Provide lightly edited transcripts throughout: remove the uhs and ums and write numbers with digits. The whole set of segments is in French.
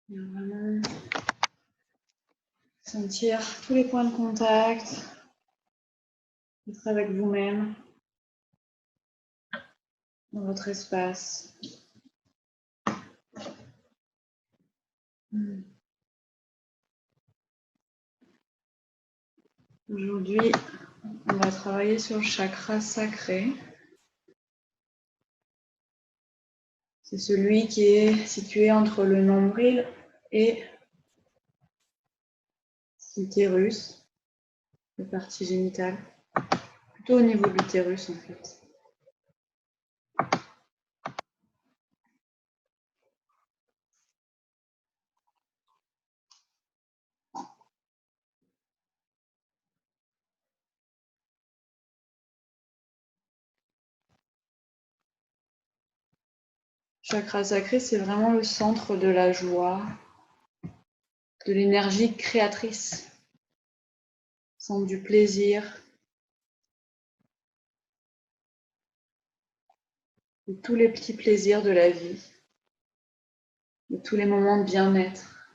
Et vraiment sentir tous les points de contact, être avec vous-même dans votre espace. Aujourd'hui, on va travailler sur le chakra sacré. C'est celui qui est situé entre le nombril et l'utérus, la partie génitale, plutôt au niveau de l'utérus en fait. Chakra sacré, c'est vraiment le centre de la joie, de l'énergie créatrice, centre du plaisir, de tous les petits plaisirs de la vie, de tous les moments de bien-être.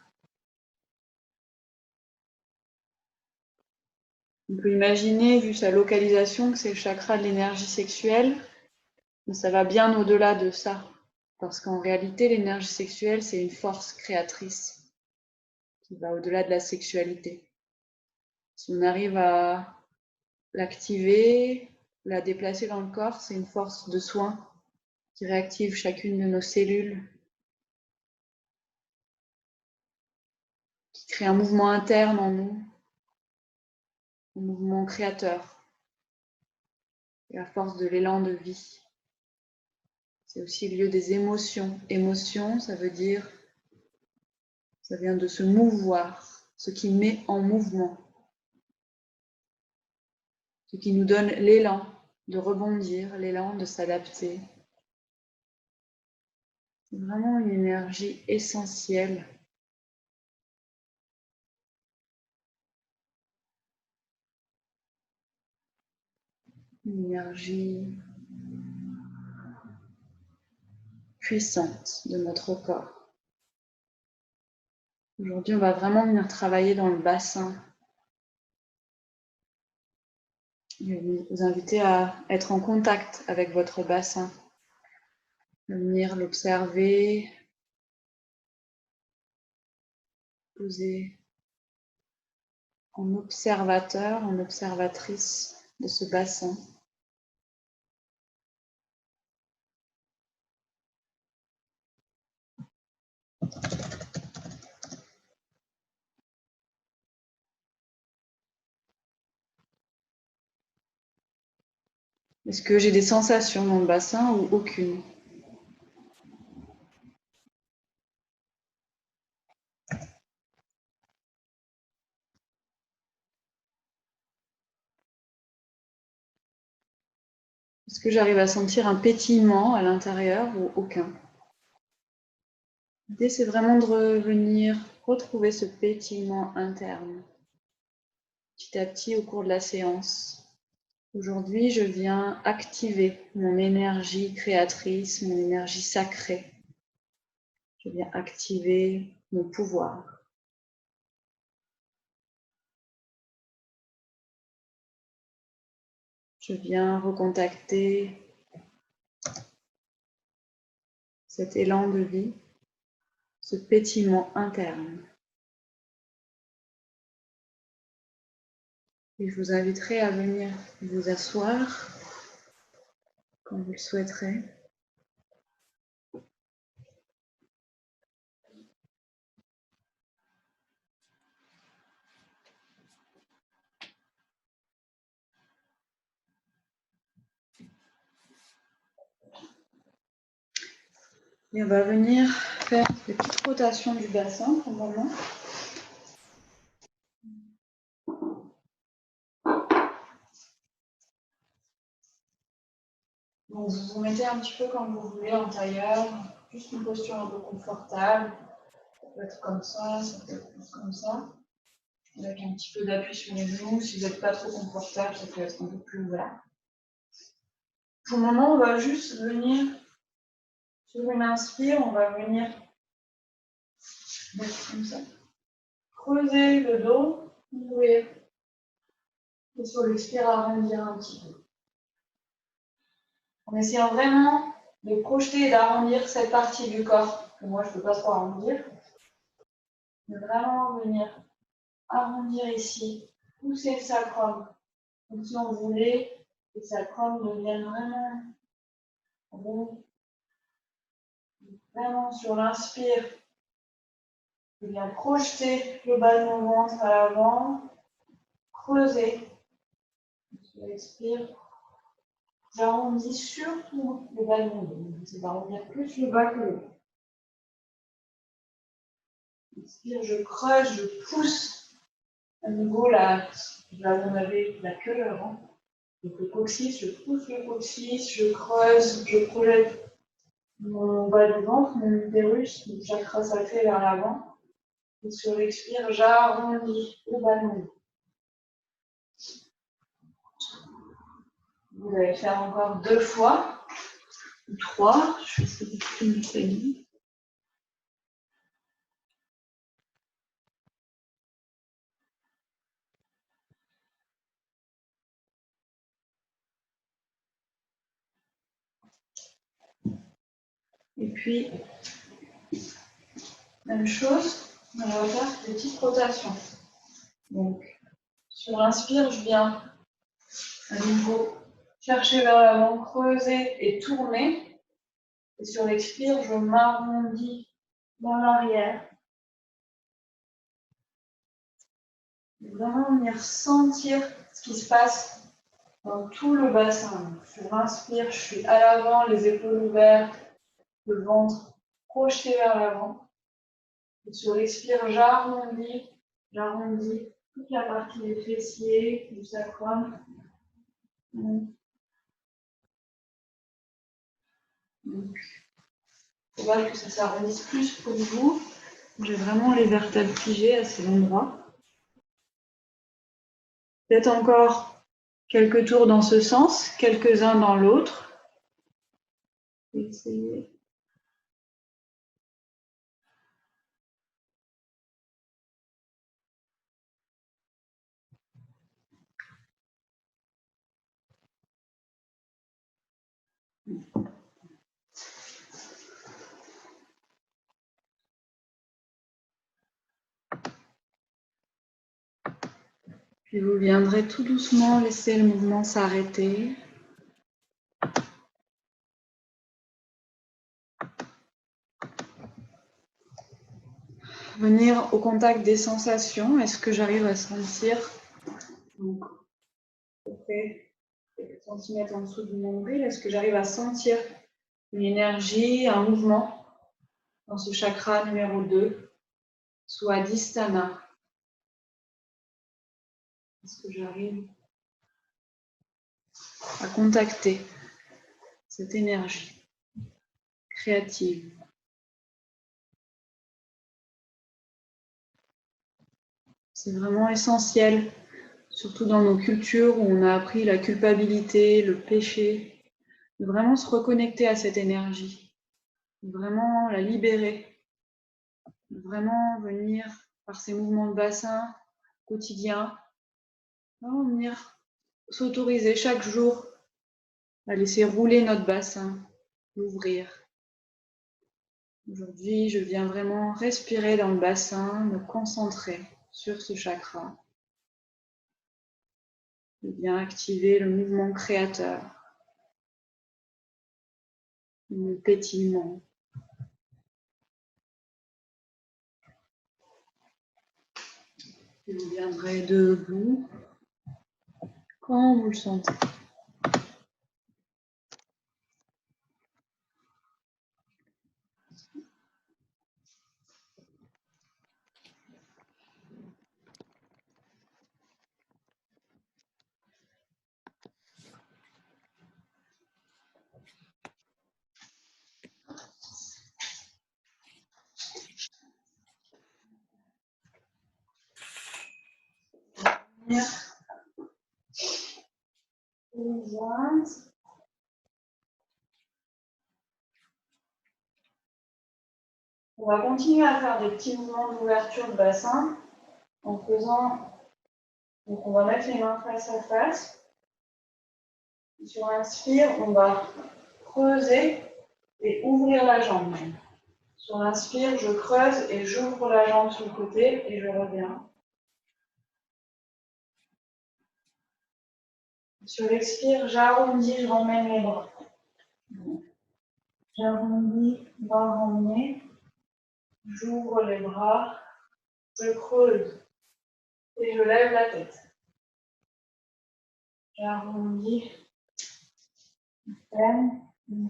On peut imaginer, vu sa localisation, que c'est le chakra de l'énergie sexuelle, mais ça va bien au-delà de ça. Parce qu'en réalité, l'énergie sexuelle, c'est une force créatrice qui va au-delà de la sexualité. Si on arrive à l'activer, la déplacer dans le corps, c'est une force de soin qui réactive chacune de nos cellules, qui crée un mouvement interne en nous, un mouvement créateur, et la force de l'élan de vie. C'est aussi le lieu des émotions. Émotion, ça veut dire, ça vient de se mouvoir, ce qui met en mouvement, ce qui nous donne l'élan de rebondir, l'élan de s'adapter. C'est vraiment une énergie essentielle. Une énergie puissante de notre corps. Aujourd'hui, on va vraiment venir travailler dans le bassin. Je vais vous inviter à être en contact avec votre bassin, de venir l'observer, poser en observateur, en observatrice de ce bassin. Est-ce que j'ai des sensations dans le bassin ou aucune? Est-ce que j'arrive à sentir un pétillement à l'intérieur ou aucun? L'idée, c'est vraiment de revenir retrouver ce pétillement interne, petit à petit au cours de la séance. Aujourd'hui, je viens activer mon énergie créatrice, mon énergie sacrée. Je viens activer mon pouvoir. Je viens recontacter cet élan de vie, ce pétillement interne. Et je vous inviterai à venir vous asseoir quand vous le souhaiterez. Et on va venir faire des petites rotations du bassin pour le moment. Donc vous vous mettez un petit peu comme vous voulez en tailleur, juste une posture un peu confortable. Ça peut être comme ça peut être plus comme ça. Avec un petit peu d'appui sur les genoux. Si vous n'êtes pas trop confortable, ça peut être un peu plus ouvert. Pour le moment, on va juste venir, sur une inspire, on va venir mettre comme ça. Creuser le dos, ouvrir. Et sur l'expire, arrondir un petit peu. En essayant vraiment de projeter et d'arrondir cette partie du corps que moi je ne peux pas trop arrondir. De vraiment venir arrondir ici, pousser le sacrum, comme si on voulait que le sacrum devienne vraiment rond. Vraiment sur l'inspire, je viens projeter le bas de mon ventre à l'avant, creuser. Sur l'expire, j'arrondis surtout le bas de mon dos. C'est d'arrondir plus le bas que le haut. Inspire, je creuse, je pousse à nouveau là où on avait la queue avant. Donc le coccyx, je pousse le coccyx, je creuse, je projette mon bas du ventre, mon utérus, mon chakra sacré vers l'avant. Et sur l'expire, j'arrondis le bas de mon dos. Vous allez faire encore 2 fois, ou 3. Je vais essayer de finir ça. Et puis, même chose, on va faire des petites rotations. Donc, sur l'inspire, je viens à nouveau chercher vers l'avant, creuser et tourner. Et sur l'expire, je m'arrondis dans l'arrière. Vraiment venir sentir ce qui se passe dans tout le bassin. Donc, sur l'inspire, je suis à l'avant, les épaules ouvertes, le ventre projeté vers l'avant. Et sur l'expire, j'arrondis toute la partie des fessiers, du sacrum. Donc, il faut que ça s'arrondisse plus pour vous. J'ai vraiment les vertèbres figées à cet endroit. Peut-être encore quelques tours dans ce sens, quelques-uns dans l'autre. Essayez. Puis vous viendrez tout doucement laisser le mouvement s'arrêter. Venir au contact des sensations. Est-ce que j'arrive à sentir donc, à peu près quelques centimètres en dessous du nombril? Est-ce que j'arrive à sentir une énergie, un mouvement dans ce chakra numéro 2, Swadhisthana? Est-ce que j'arrive à contacter cette énergie créative? C'est vraiment essentiel, surtout dans nos cultures où on a appris la culpabilité, le péché, de vraiment se reconnecter à cette énergie, de vraiment la libérer, de vraiment venir par ces mouvements de bassin quotidiens, vraiment venir s'autoriser chaque jour à laisser rouler notre bassin, l'ouvrir. Aujourd'hui, je viens vraiment respirer dans le bassin, me concentrer sur ce chakra. Je viens activer le mouvement créateur, le pétillement. Vous viendrez debout quand vous le sentez. On va continuer à faire des petits mouvements d'ouverture de bassin en faisant. Donc, on va mettre les mains face à face. Sur l'inspire, on va creuser et ouvrir la jambe. Sur l'inspire, je creuse et j'ouvre la jambe sur le côté et je reviens. Sur l'expire, j'arrondis, je ramène les bras. J'arrondis, bras ramenés. J'ouvre les bras, je creuse et je lève la tête. J'arrondis, je ferme.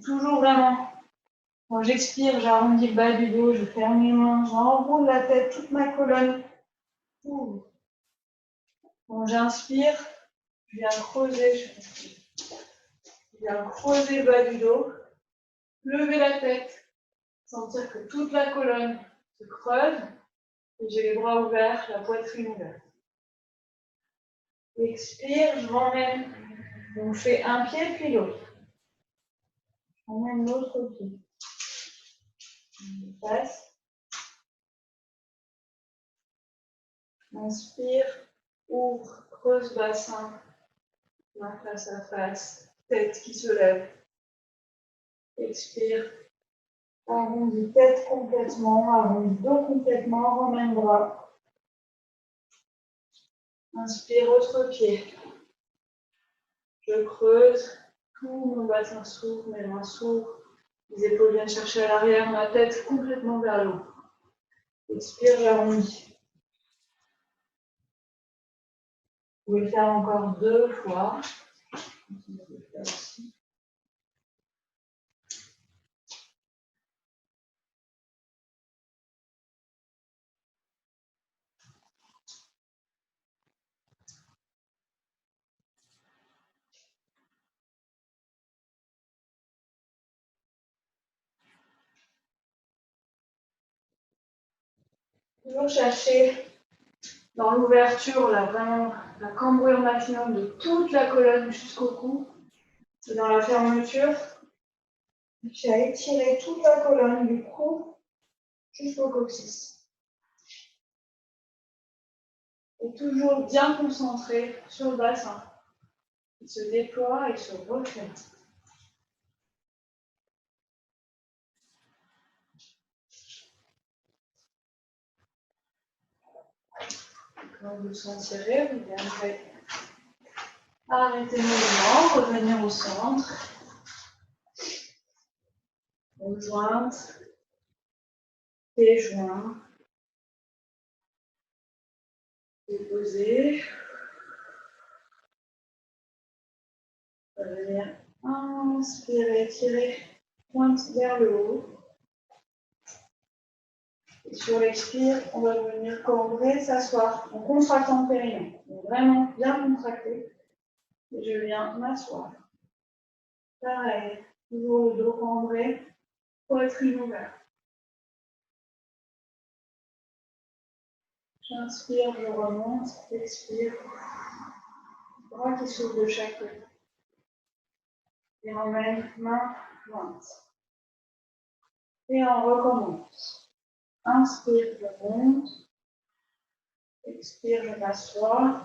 Toujours vraiment. Quand j'expire, j'arrondis le bas du dos, je ferme les mains, j'enroule la tête, toute ma colonne. Quand j'inspire, je viens creuser le bas du dos, lever la tête, sentir que toute la colonne se creuse et j'ai les bras ouverts, la poitrine ouverte. Expire, je m'emmène. Donc je fais un pied puis l'autre. J'emmène l'autre pied. Je passe. Inspire, ouvre, creuse bassin, main face à face, tête qui se lève. Expire, arrondis tête complètement, arrondis dos complètement, ramène bras. Inspire, autre pied. Je creuse, tout mon bassin s'ouvre, mes mains s'ouvrent, les épaules viennent chercher à l'arrière, ma tête complètement vers le haut. Expire, j'arrondis. Vous pouvez le faire encore 2 fois. Toujours chercher dans l'ouverture, là, vraiment la cambrure maximum de toute la colonne jusqu'au cou. Et dans la fermeture, j'ai à étirer toute la colonne du cou jusqu'au coccyx. Et toujours bien concentré sur le bassin. Il se déploie et se refait. Quand vous le sentirez, vous viendrez arrêter le mouvement, revenir au centre. Conjointe, pieds joints, déposer. On va venir inspirer, tirer, pointe vers le haut. Et sur l'expire, on va venir cambrer, s'asseoir en contractant le périnée. Donc vraiment bien contracté. Et je viens m'asseoir. Pareil, toujours le dos cambré, poitrine ouverte. J'inspire, je remonte, expire. Bras qui s'ouvrent de chaque côté. Et emmène main jointe. Et on recommence. Inspire, je monte. Expire, je m'assois.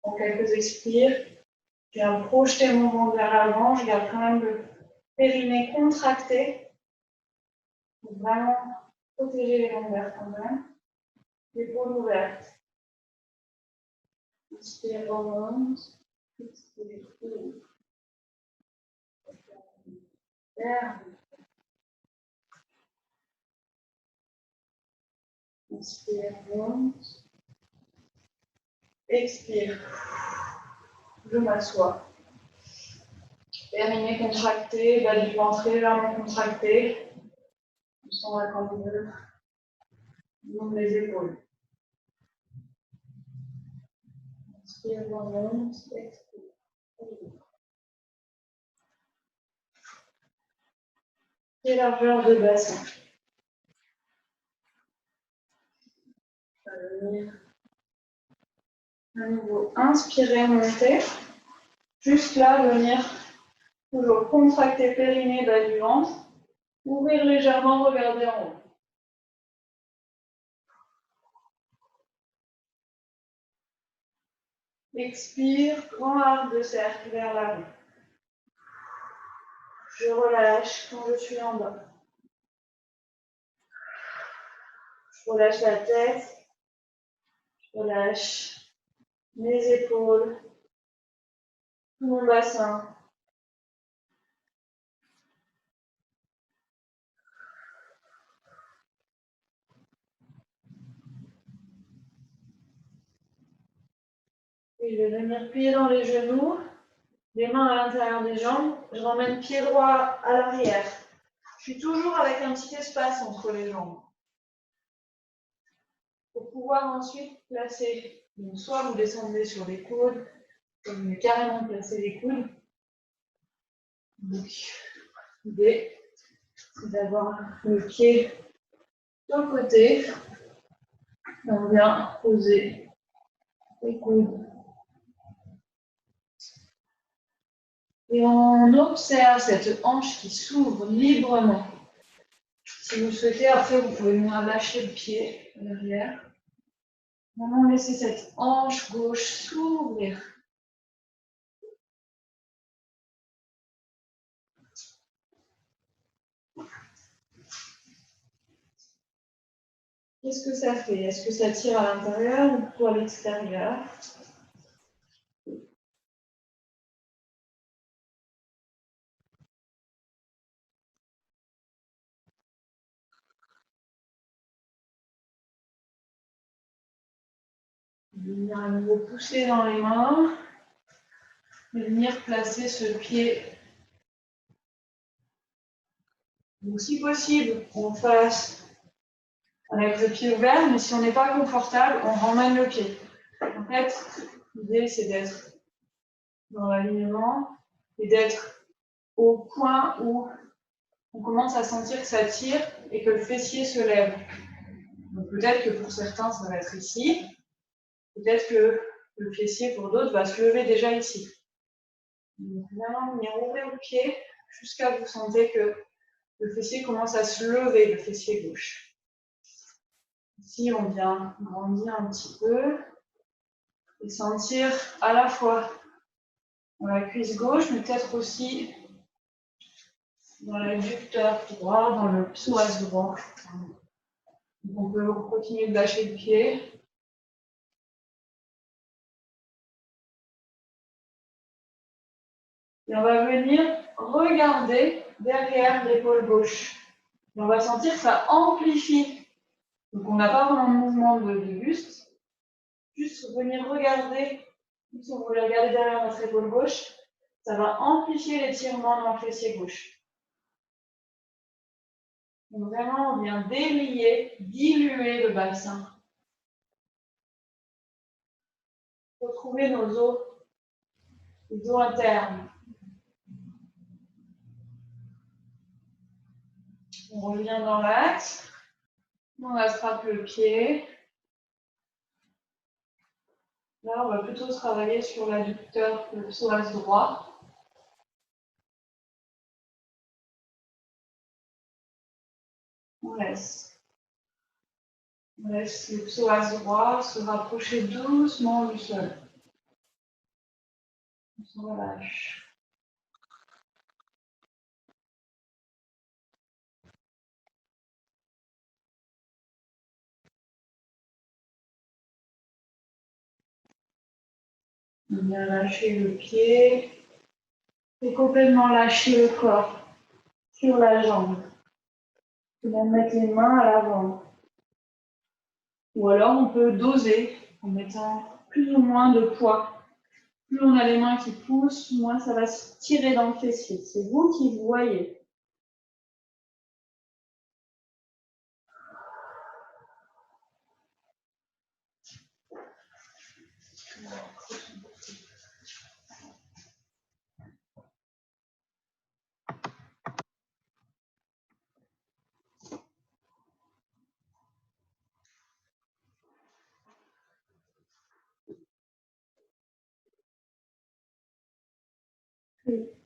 En quelques expires, je viens projeter mon ventre vers l'avant. Je garde quand même le périnée contracté. Pour vraiment protéger les lombaires quand même. L'épaule ouverte. Inspire, remonte. Expire, ouvre. Ferme. Inspire, monte. Expire. Je m'assois. Périnée contracté, bas du ventre légèrement contracté. Je sens la cambrure. Je monte les épaules. Inspire, remonte, expire. Et largeur de bassin. On va venir à nouveau inspirer, monter. Juste là, venir toujours contracter périnée, bas du ventre. Ouvrir légèrement, regarder en haut. Expire, grand arc de cercle vers l'avant. Je relâche quand je suis en bas. Je relâche la tête. Je relâche mes épaules, tout mon bassin. Et je vais venir plier dans les genoux, les mains à l'intérieur des jambes. Je ramène pied droit à l'arrière. Je suis toujours avec un petit espace entre les jambes. Pour pouvoir ensuite placer, donc soit vous descendez sur les coudes, soit vous venez carrément placer les coudes. Donc, l'idée, c'est d'avoir le pied sur le côté. On vient poser les coudes. Et on observe cette hanche qui s'ouvre librement. Si vous souhaitez, après, vous pouvez venir lâcher le pied à l'arrière. Vraiment laisser cette hanche gauche s'ouvrir. Qu'est-ce que ça fait? Est-ce que ça tire à l'intérieur ou plutôt à l'extérieur? Venir à nouveau pousser dans les mains et venir placer ce pied. Donc, si possible, on fasse avec le pied ouvert, mais si on n'est pas confortable, on ramène le pied. En fait, l'idée, c'est d'être dans l'alignement et d'être au point où on commence à sentir que ça tire et que le fessier se lève. Donc peut-être que pour certains, ça va être ici. Peut-être que le fessier, pour d'autres, va se lever déjà ici. Donc vraiment, venir ouvrir le pied jusqu'à ce que vous sentez que le fessier commence à se lever, le fessier gauche. Ici, on vient grandir un petit peu et sentir à la fois dans la cuisse gauche, mais peut-être aussi dans l'adducteur droit, dans le psoas droit. Donc on peut continuer de lâcher le pied. Et on va venir regarder derrière l'épaule gauche. Et on va sentir que ça amplifie. Donc on n'a pas vraiment de mouvement de buste. Juste venir regarder, si on voulait regarder derrière notre épaule gauche, ça va amplifier l'étirement dans le fessier gauche. Donc vraiment, on vient délier, diluer le bassin. Retrouver nos os, les os internes. On revient dans l'axe. On attrape le pied. Là, on va plutôt travailler sur l'adducteur, le psoas droit. On laisse. On laisse le psoas droit se rapprocher doucement du sol. On se relâche. On vient lâcher le pied et complètement lâcher le corps sur la jambe. On va mettre les mains à l'avant. Ou alors on peut doser en mettant plus ou moins de poids. Plus on a les mains qui poussent, moins ça va se tirer dans le fessier. C'est vous qui voyez.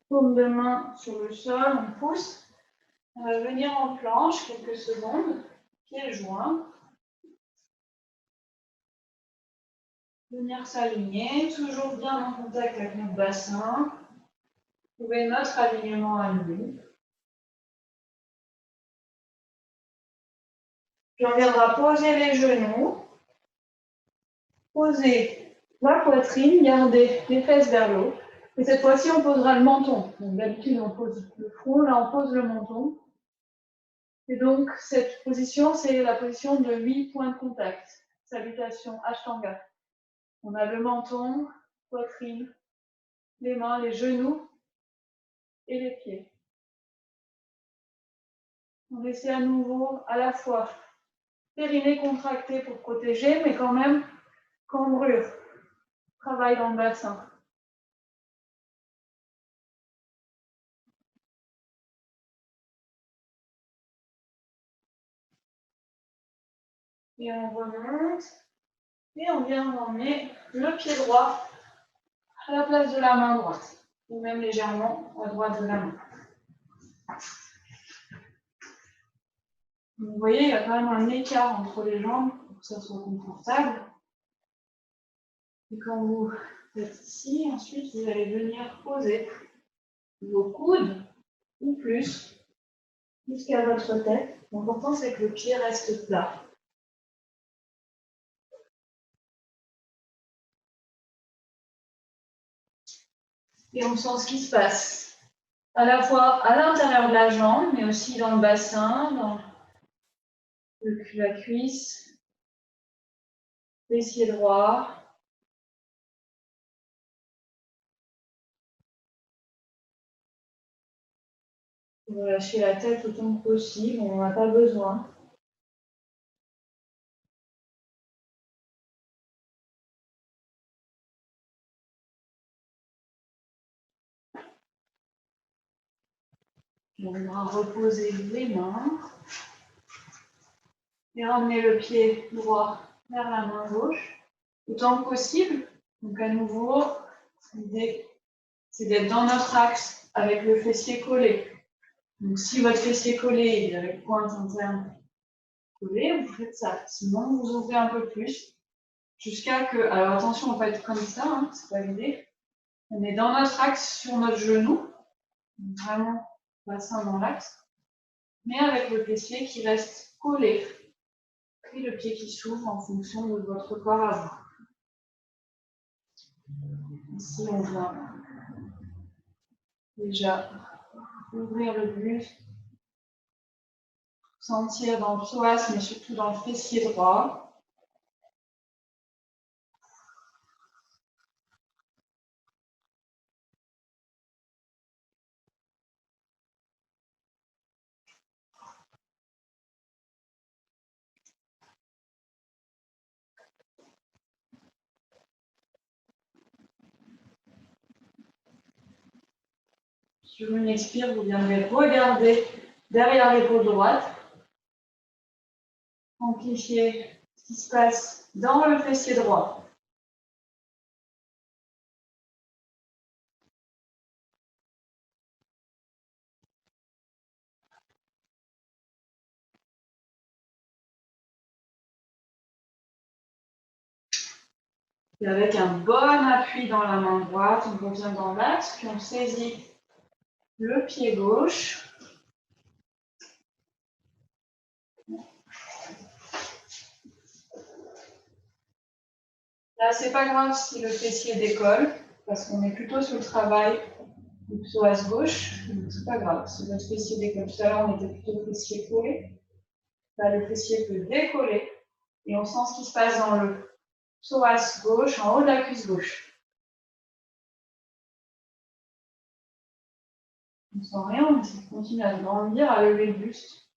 Paume de main sur le sol, on pousse. On va venir en planche quelques secondes, pieds joints. Venir s'aligner, toujours bien en contact avec notre bassin. Trouver notre alignement à nous. Puis on viendra poser les genoux. Poser la poitrine, garder les fesses vers le haut. Et cette fois-ci, on posera le menton. Donc d'habitude, on pose le front, là on pose le menton. Et donc, cette position, c'est la position de 8 points de contact. Salutation Ashtanga. On a le menton, poitrine, les mains, les genoux et les pieds. On essaie à nouveau à la fois périnée contracté pour protéger, mais quand même cambrure. Travail dans le bassin. Et on remonte. Et on vient emmener le pied droit à la place de la main droite. Ou même légèrement à droite de la main. Vous voyez, il y a quand même un écart entre les jambes pour que ça soit confortable. Et quand vous êtes ici, ensuite, vous allez venir poser vos coudes ou plus jusqu'à votre tête. L'important, c'est que le pied reste plat. Et on sent ce qui se passe, à la fois à l'intérieur de la jambe, mais aussi dans le bassin, dans la cuisse, fessier droit. Relâcher la tête autant que possible, on n'en a pas besoin. On va reposer les mains et ramener le pied droit vers la main gauche autant que possible. Donc à nouveau, l'idée c'est d'être dans notre axe avec le fessier collé. Donc si votre fessier collé est avec pointe interne collée, vous faites ça. Sinon, vous ouvrez un peu plus jusqu'à que, alors attention, on va pas être comme ça, hein, c'est pas l'idée. On est dans notre axe sur notre genou, vraiment bassin dans l'axe, mais avec le fessier qui reste collé et le pied qui s'ouvre en fonction de votre corps à vous. Ici, on vient déjà ouvrir le buste, sentir dans le psoas, mais surtout dans le fessier droit. Sur une expire, vous viendrez regarder derrière l'épaule droite. Amplifier ce qui se passe dans le fessier droit. Et avec un bon appui dans la main droite, on revient dans l'axe, puis on saisit le pied gauche. Là, c'est pas grave si le fessier décolle, parce qu'on est plutôt sur le travail du psoas gauche. C'est pas grave si votre fessier décolle. Tout à l'heure, on était plutôt fessier collé. Là, le fessier peut décoller et on sent ce qui se passe dans le psoas gauche, en haut de la cuisse gauche. On ne sent rien, on continue à grandir, à lever le buste.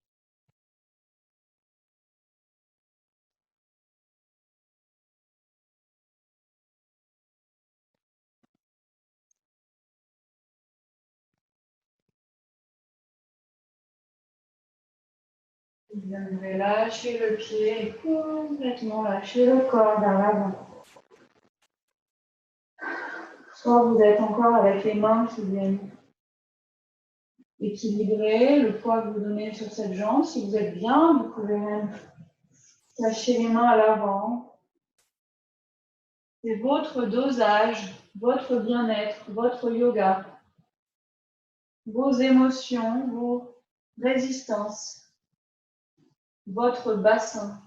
Vous viendrez lâcher le pied et complètement lâcher le corps vers l'avant. Soit vous êtes encore avec les mains qui viennent équilibré, le poids que vous donnez sur cette jambe. Si vous êtes bien, vous pouvez même lâcher les mains à l'avant. C'est votre dosage, votre bien-être, votre yoga, vos émotions, vos résistances, votre bassin.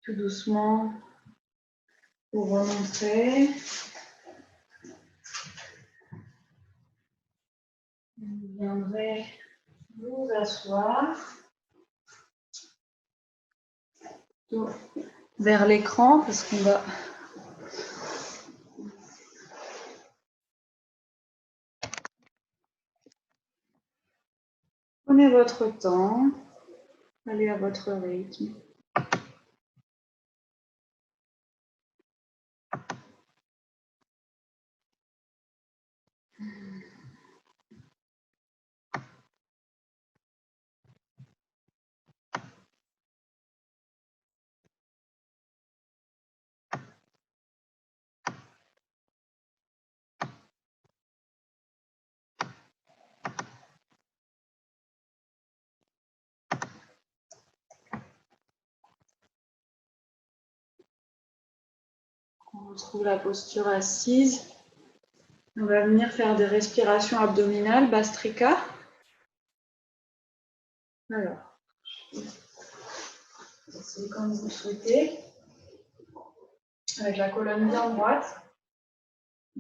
Tout doucement, vous remontrez. Vous viendrez vous asseoir vers l'écran parce qu'on va prenez votre temps, allez à votre rythme. On retrouve la posture assise. On va venir faire des respirations abdominales, Bastrika. Alors, c'est comme vous souhaitez, avec la colonne bien droite.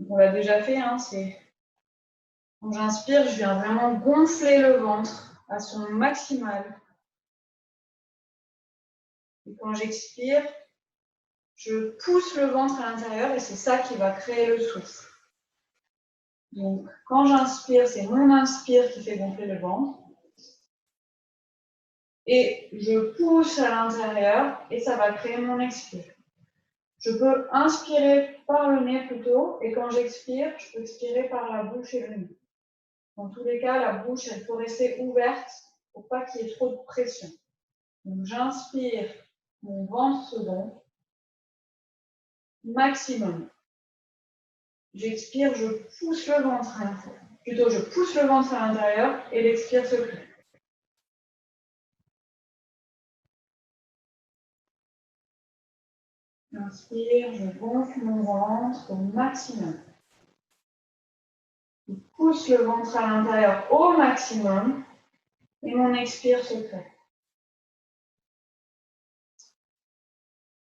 On l'a déjà fait, hein, c'est quand j'inspire, je viens vraiment gonfler le ventre à son maximal. Et quand j'expire, je pousse le ventre à l'intérieur et c'est ça qui va créer le souffle. Donc, quand j'inspire, c'est mon inspire qui fait gonfler le ventre. Et je pousse à l'intérieur et ça va créer mon expire. Je peux inspirer par le nez plutôt et quand j'expire, je peux expirer par la bouche et le nez. Dans tous les cas, la bouche, elle peut rester ouverte pour pas qu'il y ait trop de pression. Donc, j'inspire, mon ventre se gonfle, maximum. J'expire, je pousse le ventre à l'intérieur. Plutôt, je pousse le ventre à l'intérieur et l'expire se crée. J'inspire, je gonfle mon ventre au maximum. Je pousse le ventre à l'intérieur au maximum et mon expire se crée.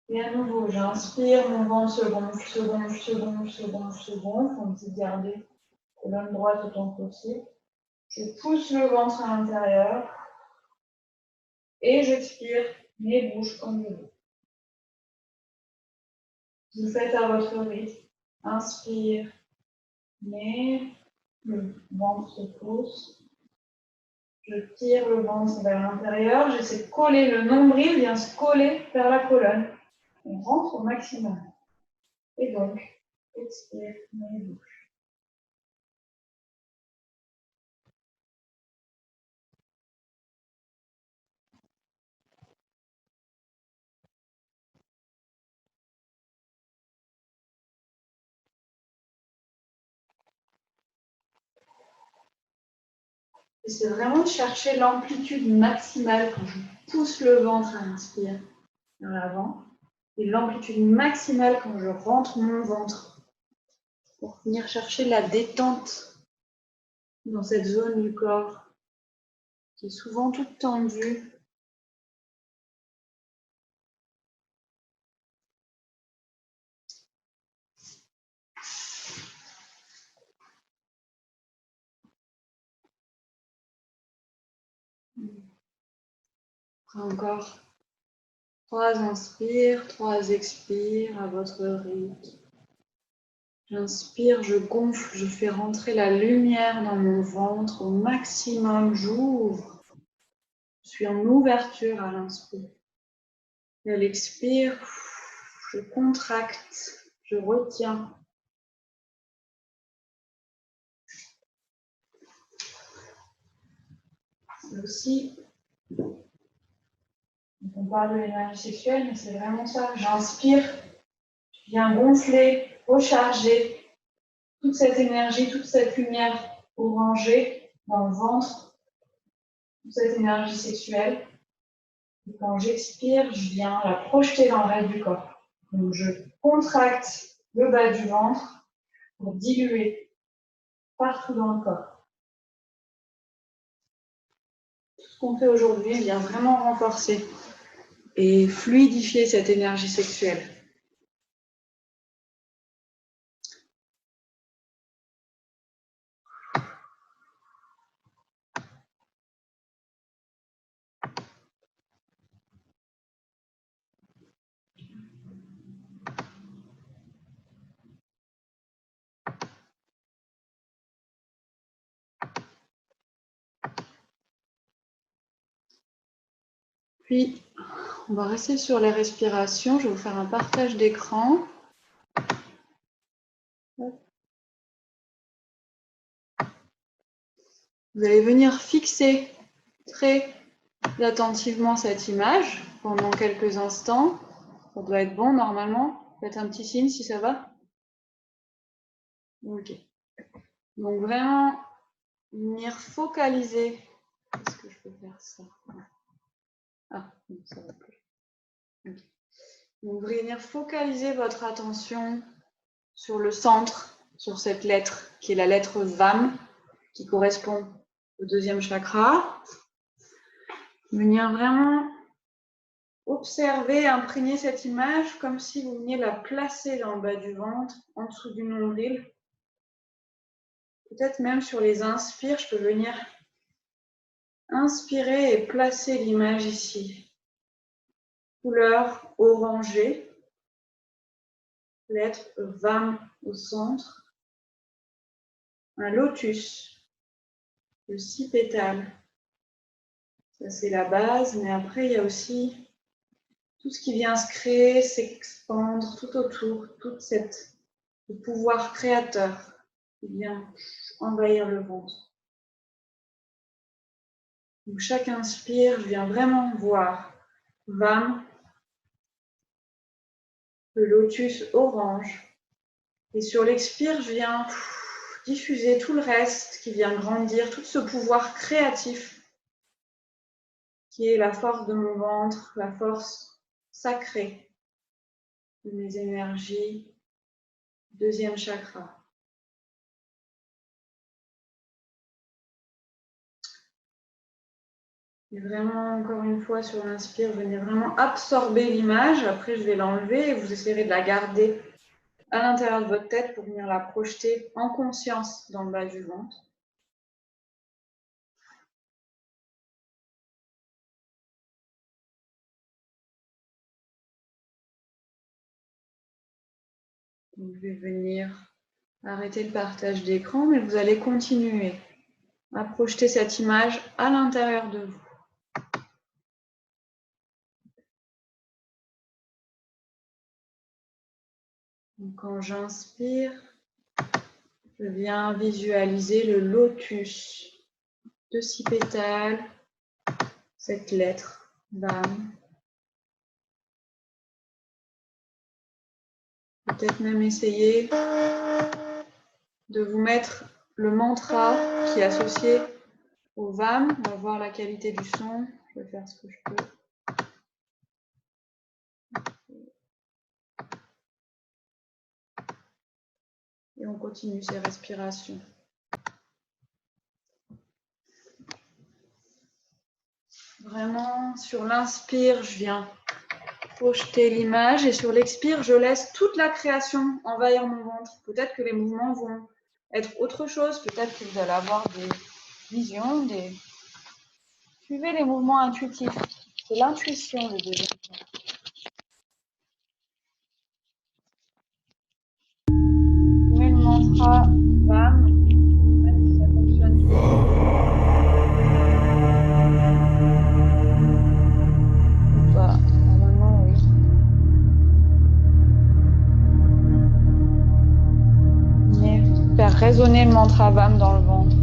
Et à nouveau, j'inspire, mon ventre se gonfle, se gonfle, se gonfle, se gonfle, se gonfle. On peut garder colonne droite autant que possible. Je pousse le ventre à l'intérieur et j'expire, mes bouches comme je veux. Vous faites à votre rythme. Inspire, mais le ventre se pousse. Je tire le ventre vers l'intérieur. J'essaie de coller le nombril, vient se coller vers la colonne. On rentre au maximum. Et donc, expire, mes bouches. Et c'est vraiment de chercher l'amplitude maximale quand je pousse le ventre à l'inspire vers l'avant. Et l'amplitude maximale quand je rentre mon ventre. Pour venir chercher la détente dans cette zone du corps qui est souvent toute tendue. Encore 3 inspires, 3 expires à votre rythme. J'inspire, je gonfle, je fais rentrer la lumière dans mon ventre au maximum. J'ouvre. Je suis en ouverture à l'inspire. Et à l'expire, je contracte, je retiens. C'est aussi, on parle de l'énergie sexuelle, mais c'est vraiment ça. J'inspire, je viens gonfler, recharger toute cette énergie, toute cette lumière orangée dans le ventre, toute cette énergie sexuelle. Et quand j'expire, je viens la projeter dans le reste du corps. Donc je contracte le bas du ventre pour diluer partout dans le corps. Tout ce qu'on fait aujourd'hui vient vraiment renforcer et fluidifier cette énergie sexuelle. Puis, on va rester sur les respirations. Je vais vous faire un partage d'écran. Vous allez venir fixer très attentivement cette image pendant quelques instants. Ça doit être bon normalement. Faites un petit signe si ça va. Ok. Donc vraiment venir focaliser. Est-ce que je peux faire ça? Ah, non, ça va plus. Okay. Donc venir focaliser votre attention sur le centre, sur cette lettre qui est la lettre VAM, qui correspond au deuxième chakra. Venir vraiment observer, imprégner cette image comme si vous veniez la placer dans le bas du ventre, en dessous du nombril. Peut-être même sur les inspires, je peux venir inspirer et placer l'image ici. Couleur orangée, lettre VAM au centre. Un lotus de 6 pétales. Ça, c'est la base, mais après, il y a aussi tout ce qui vient se créer, s'expandre tout autour, tout ce pouvoir créateur qui vient envahir le ventre. Donc, chaque inspire, je viens vraiment voir VAM, le lotus orange. Et sur l'expire, je viens diffuser tout le reste qui vient grandir, tout ce pouvoir créatif qui est la force de mon ventre, la force sacrée de mes énergies, deuxième chakra. Et vraiment, encore une fois, sur l'inspire, venez vraiment absorber l'image. Après, je vais l'enlever et vous essayerez de la garder à l'intérieur de votre tête pour venir la projeter en conscience dans le bas du ventre. Donc, je vais venir arrêter le partage d'écran, mais vous allez continuer à projeter cette image à l'intérieur de vous. Donc, quand j'inspire, je viens visualiser le lotus de 6 pétales, cette lettre VAM. Peut-être même essayer de vous mettre le mantra qui est associé au VAM. On va voir la qualité du son. Je vais faire ce que je peux. Et on continue ces respirations. Vraiment, sur l'inspire, je viens projeter l'image et sur l'expire, je laisse toute la création envahir mon ventre. Peut-être que les mouvements vont être autre chose, peut-être que vous allez avoir des visions, Suivez les mouvements intuitifs. C'est l'intuition, le deuxième. résonner le mantra VAM dans le ventre.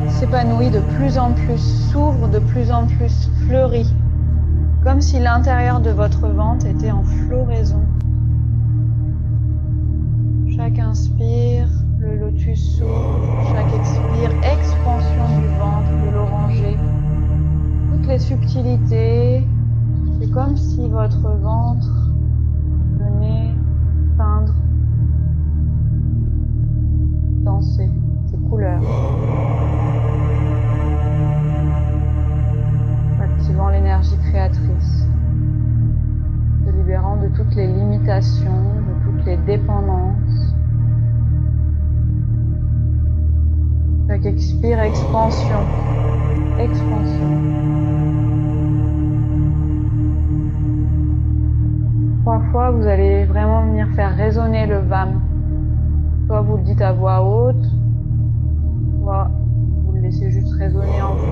S'épanouit de plus en plus, s'ouvre de plus en plus, fleurit, comme si l'intérieur de votre ventre était en floraison. Chaque inspire, le lotus s'ouvre, chaque expire, expansion du ventre, de l'oranger. Toutes les subtilités, c'est comme si votre ventre venait peindre, danser ses couleurs. Activant l'énergie créatrice, se libérant de toutes les limitations, de toutes les dépendances. Chaque expire, expansion, expansion. 3 fois, vous allez vraiment venir faire résonner le VAM. Soit vous le dites à voix haute, soit vous le laissez juste résonner en vous.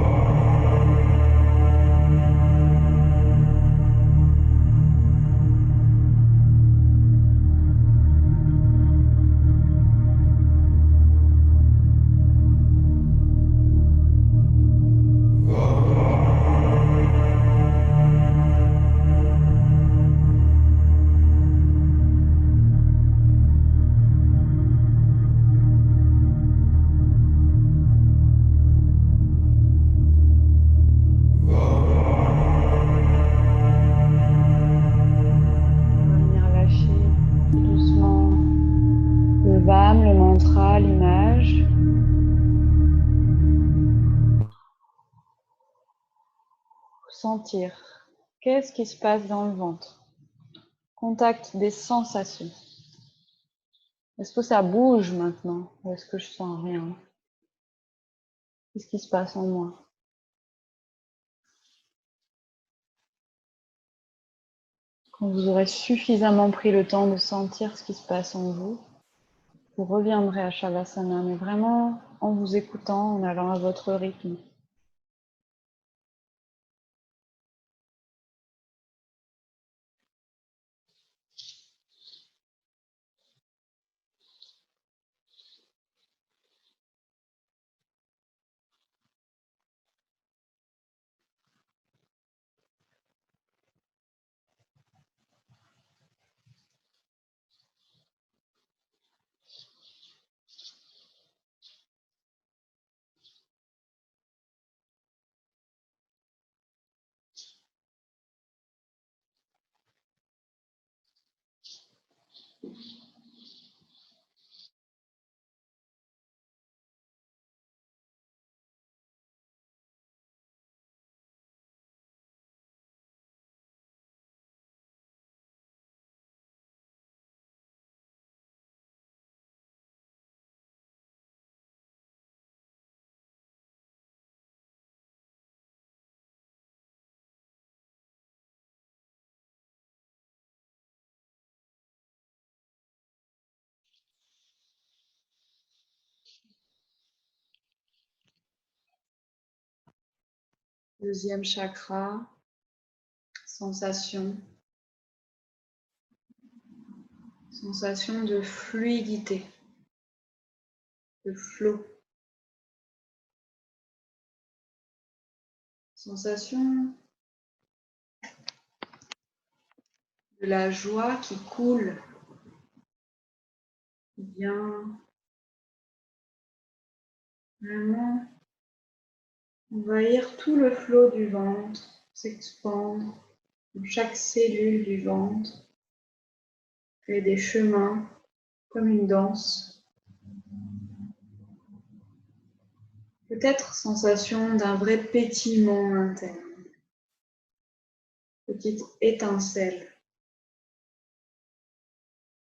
Le mantra, l'image. Sentir. Qu'est-ce qui se passe dans le ventre? Contact des sensations. Est-ce que ça bouge maintenant? Ou est-ce que je sens rien? Qu'est-ce qui se passe en moi? Quand vous aurez suffisamment pris le temps de sentir ce qui se passe en vous, vous reviendrez à Shavasana, mais vraiment en vous écoutant, en allant à votre rythme. Deuxième chakra, sensation. Sensation de fluidité, de flot. Sensation de la joie qui coule, qui vient vraiment envahir tout le flot du ventre, s'expandre dans chaque cellule du ventre, créer des chemins comme une danse. Peut-être sensation d'un vrai pétillement interne, petite étincelle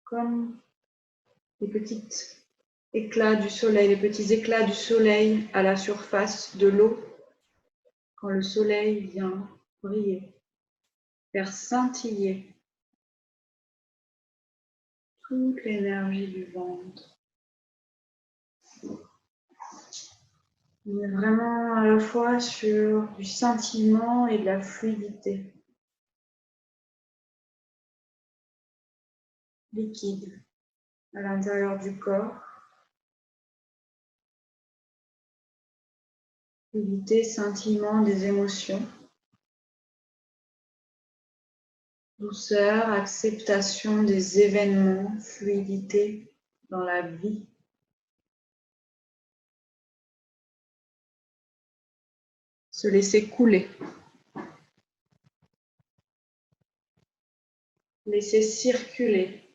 comme les petits éclats du soleil, les petits éclats du soleil à la surface de l'eau, quand le soleil vient briller, faire scintiller toute l'énergie du ventre. On est vraiment à la fois sur du scintillement et de la fluidité. Liquide à l'intérieur du corps. Fluidité, scintillement des émotions. Douceur, acceptation des événements, fluidité dans la vie. Se laisser couler. Laisser circuler.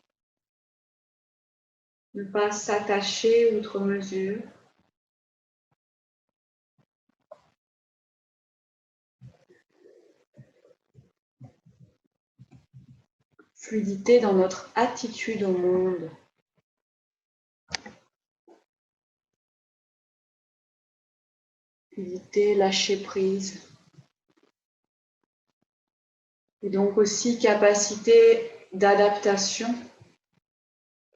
Ne pas s'attacher outre mesure. Fluidité dans notre attitude au monde. Fluidité, lâcher prise. Et donc aussi capacité d'adaptation.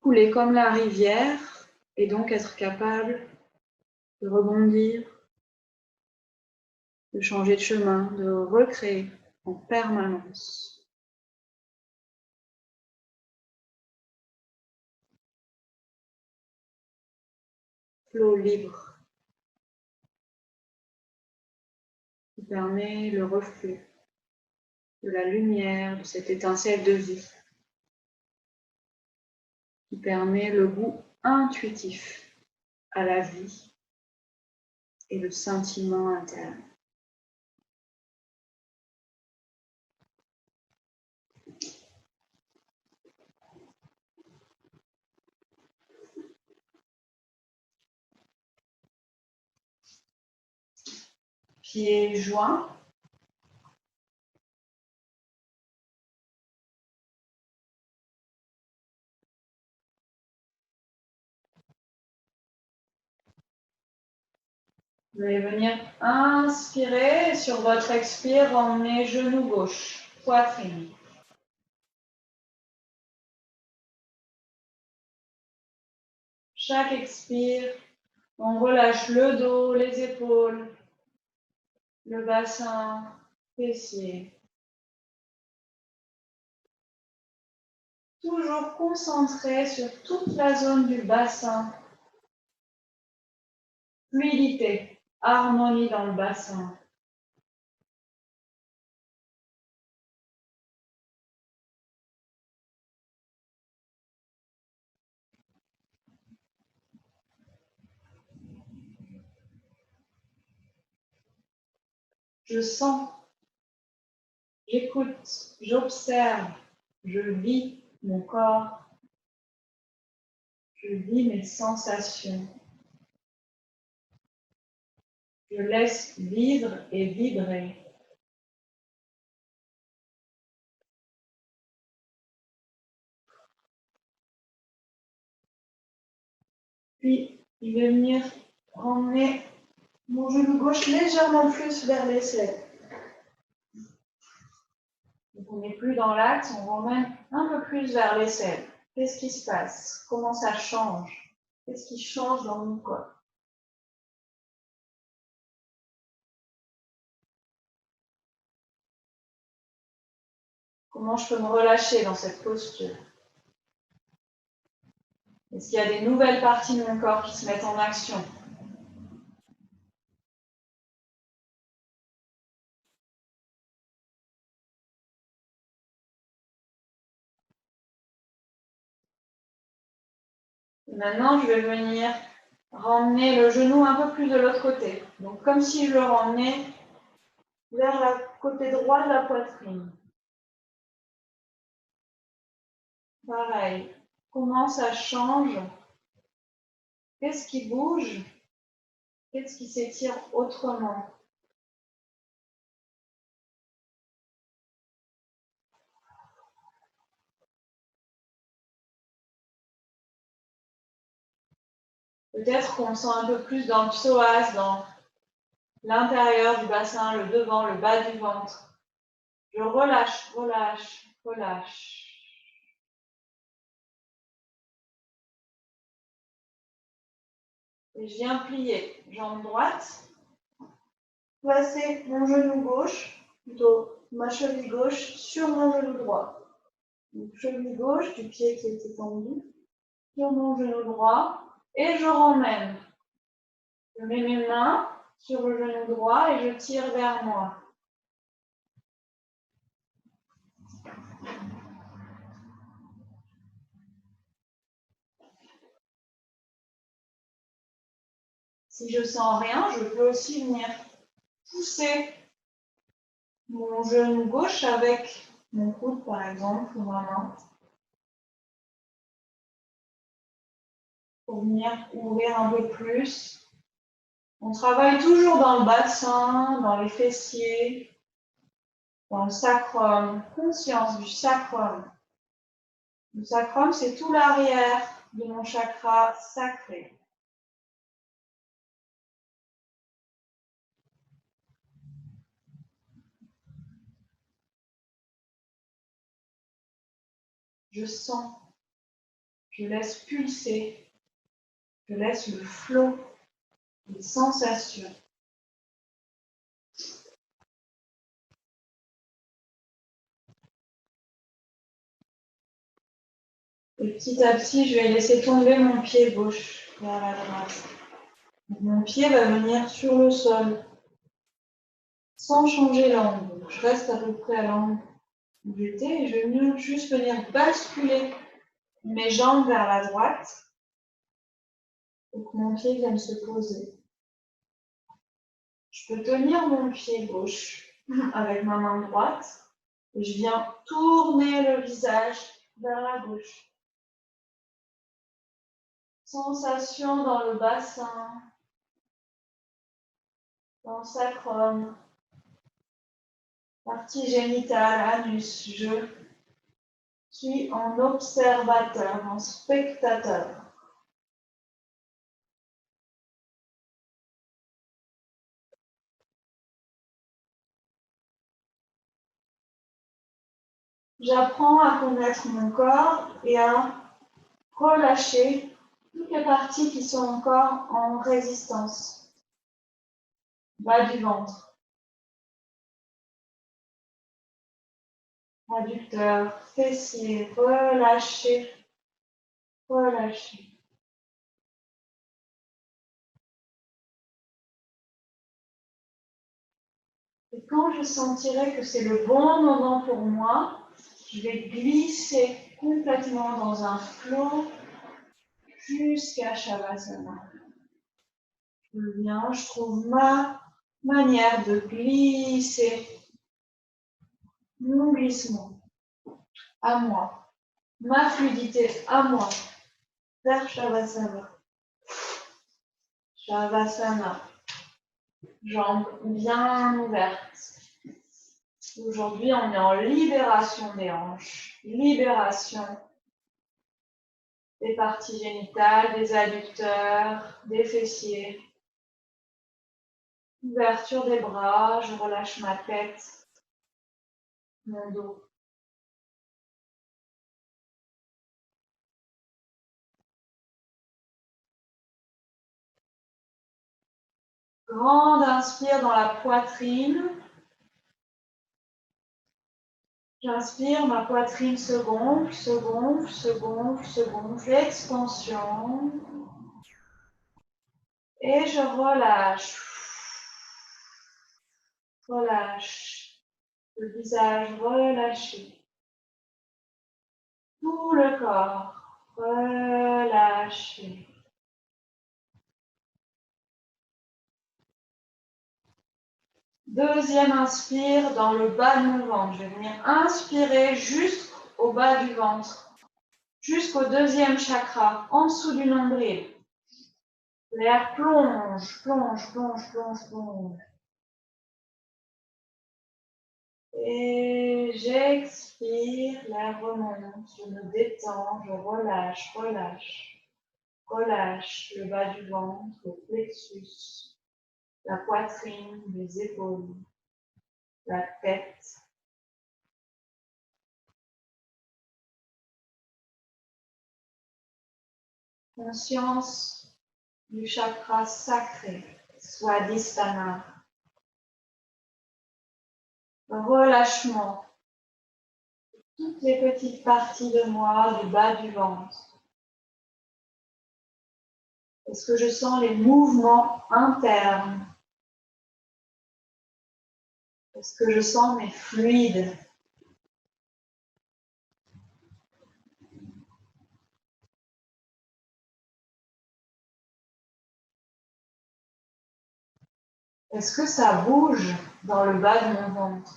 Couler comme la rivière et donc être capable de rebondir, de changer de chemin, de recréer en permanence. Flot libre qui permet le reflux de la lumière, de cette étincelle de vie, qui permet le goût intuitif à la vie et le sentiment interne. Pieds joints. Vous allez venir inspirer, sur votre expire, emmenez genou gauche, poitrine. Chaque expire, on relâche le dos, les épaules, le bassin, fessiers. Toujours concentré sur toute la zone du bassin. Fluidité, harmonie dans le bassin. Je sens, j'écoute, j'observe, je vis mon corps, je vis mes sensations. Je laisse vivre et vibrer. Puis, je vais venir emmener mon genou gauche légèrement plus vers l'aisselle. Donc, on n'est plus dans l'axe, on ramène un peu plus vers l'aisselle. Qu'est-ce qui se passe? Comment ça change? Qu'est-ce qui change dans mon corps? Comment je peux me relâcher dans cette posture? Est-ce qu'il y a des nouvelles parties de mon corps qui se mettent en action? Et maintenant, je vais venir ramener le genou un peu plus de l'autre côté. Donc, comme si je le ramenais vers le côté droit de la poitrine. Pareil. Comment ça change? Qu'est-ce qui bouge? Qu'est-ce qui s'étire autrement? Peut-être qu'on sent un peu plus dans le psoas, dans l'intérieur du bassin, le devant, le bas du ventre. Je relâche, relâche, relâche. Et je viens plier, jambe droite. Placer mon genou gauche, plutôt ma cheville gauche, sur mon genou droit. Donc, cheville gauche du pied qui est étendu, sur mon genou droit, et je ramène. Je mets mes mains sur le genou droit et je tire vers moi. Si je sens rien, je peux aussi venir pousser mon genou gauche avec mon coude, par exemple, ou ma main, pour venir ouvrir un peu plus. On travaille toujours dans le bassin, dans les fessiers, dans le sacrum. Conscience du sacrum. Le sacrum, c'est tout l'arrière de mon chakra sacré. Je sens, je laisse pulser, je laisse le flot des sensations. Et petit à petit, je vais laisser tomber mon pied gauche vers la droite. Donc, mon pied va venir sur le sol, sans changer l'angle. Je reste à peu près à l'angle où j'étais et je vais juste venir basculer mes jambes vers la droite pour que mon pied vienne se poser. Je peux tenir mon pied gauche avec ma main droite et je viens tourner le visage vers la gauche. Sensation dans le bassin, dans le sacrum, partie génitale, anus. Je suis en observateur, en spectateur. J'apprends à connaître mon corps et à relâcher toutes les parties qui sont encore en résistance. Bas du ventre, adducteur, fessier, relâcher, relâcher. Et quand je sentirai que c'est le bon moment pour moi, je vais glisser complètement dans un flot jusqu'à Shavasana. Je viens, je trouve ma manière de glisser, mon glissement à moi, ma fluidité à moi, vers Shavasana. Shavasana, jambes bien ouvertes. Aujourd'hui, on est en libération des hanches, libération des parties génitales, des adducteurs, des fessiers. Ouverture des bras, je relâche ma tête, mon dos. Grande inspire dans la poitrine. J'inspire, ma poitrine se gonfle, se gonfle, se gonfle, se gonfle. Expansion. Et je relâche. Relâche. Le visage relâché. Tout le corps relâché. Deuxième inspire dans le bas de mon ventre. Je vais venir inspirer jusqu'au bas du ventre, jusqu'au deuxième chakra, en dessous du nombril. L'air plonge, plonge, plonge, plonge, plonge. Et j'expire, l'air remonte, je me détends, je relâche, relâche. relâche le bas du ventre, le plexus, la poitrine, les épaules, la tête. Conscience du chakra sacré, Swadhisthana. Relâchement. Toutes les petites parties de moi, du bas du ventre. Est-ce que je sens les mouvements internes? Est-ce que je sens mes fluides? Est-ce que ça bouge dans le bas de mon ventre?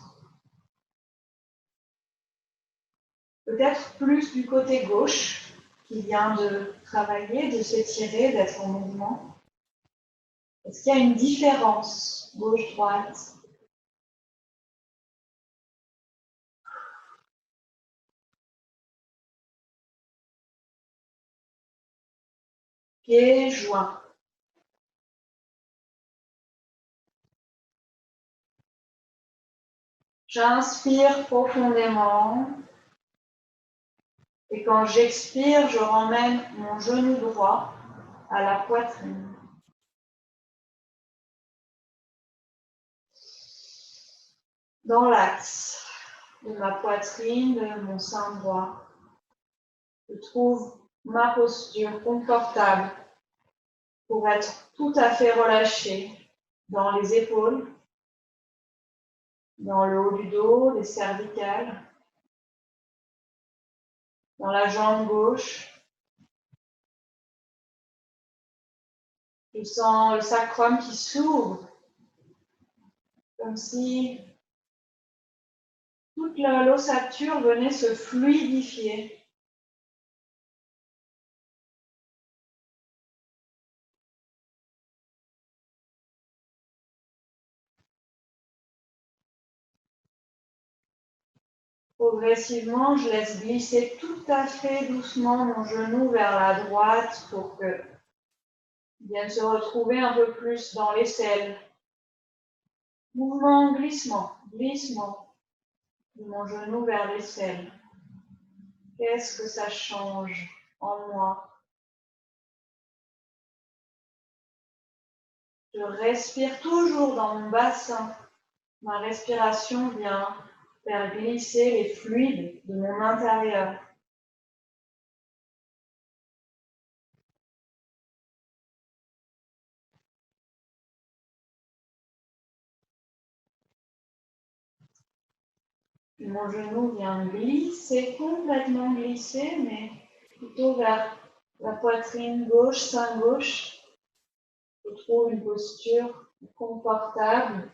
Peut-être plus du côté gauche qui vient de travailler, de s'étirer, d'être en mouvement. Est-ce qu'il y a une différence gauche-droite? Pieds joints. J'inspire profondément et quand j'expire, je ramène mon genou droit à la poitrine. Dans l'axe de ma poitrine, de mon sein droit, je trouve ma posture confortable pour être tout à fait relâchée dans les épaules, dans le haut du dos, les cervicales, dans la jambe gauche. Je sens le sacrum qui s'ouvre, comme si toute l'ossature venait se fluidifier. Progressivement, je laisse glisser tout à fait doucement mon genou vers la droite pour que vienne se retrouver un peu plus dans l'aisselle. Mouvement, glissement, glissement de mon genou vers l'aisselle. Qu'est-ce que ça change en moi? Je respire toujours dans mon bassin. Ma respiration vient faire glisser les fluides de mon intérieur. Mon genou vient glisser, complètement glisser, mais plutôt vers la poitrine gauche, sein gauche. Je trouve une posture confortable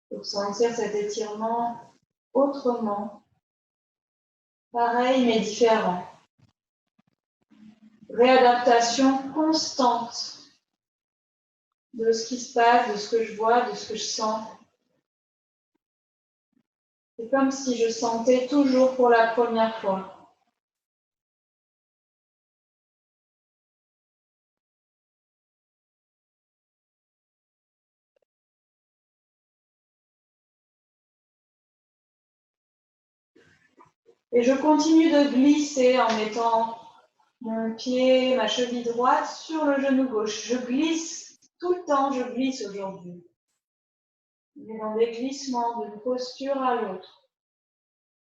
pour sentir cet étirement autrement. Pareil mais différent. Réadaptation constante de ce qui se passe, de ce que je vois, de ce que je sens. C'est comme si je sentais toujours pour la première fois. Et je continue de glisser en mettant mon pied, ma cheville droite sur le genou gauche. Je glisse tout le temps, je glisse aujourd'hui. On est dans des glissements d'une posture à l'autre.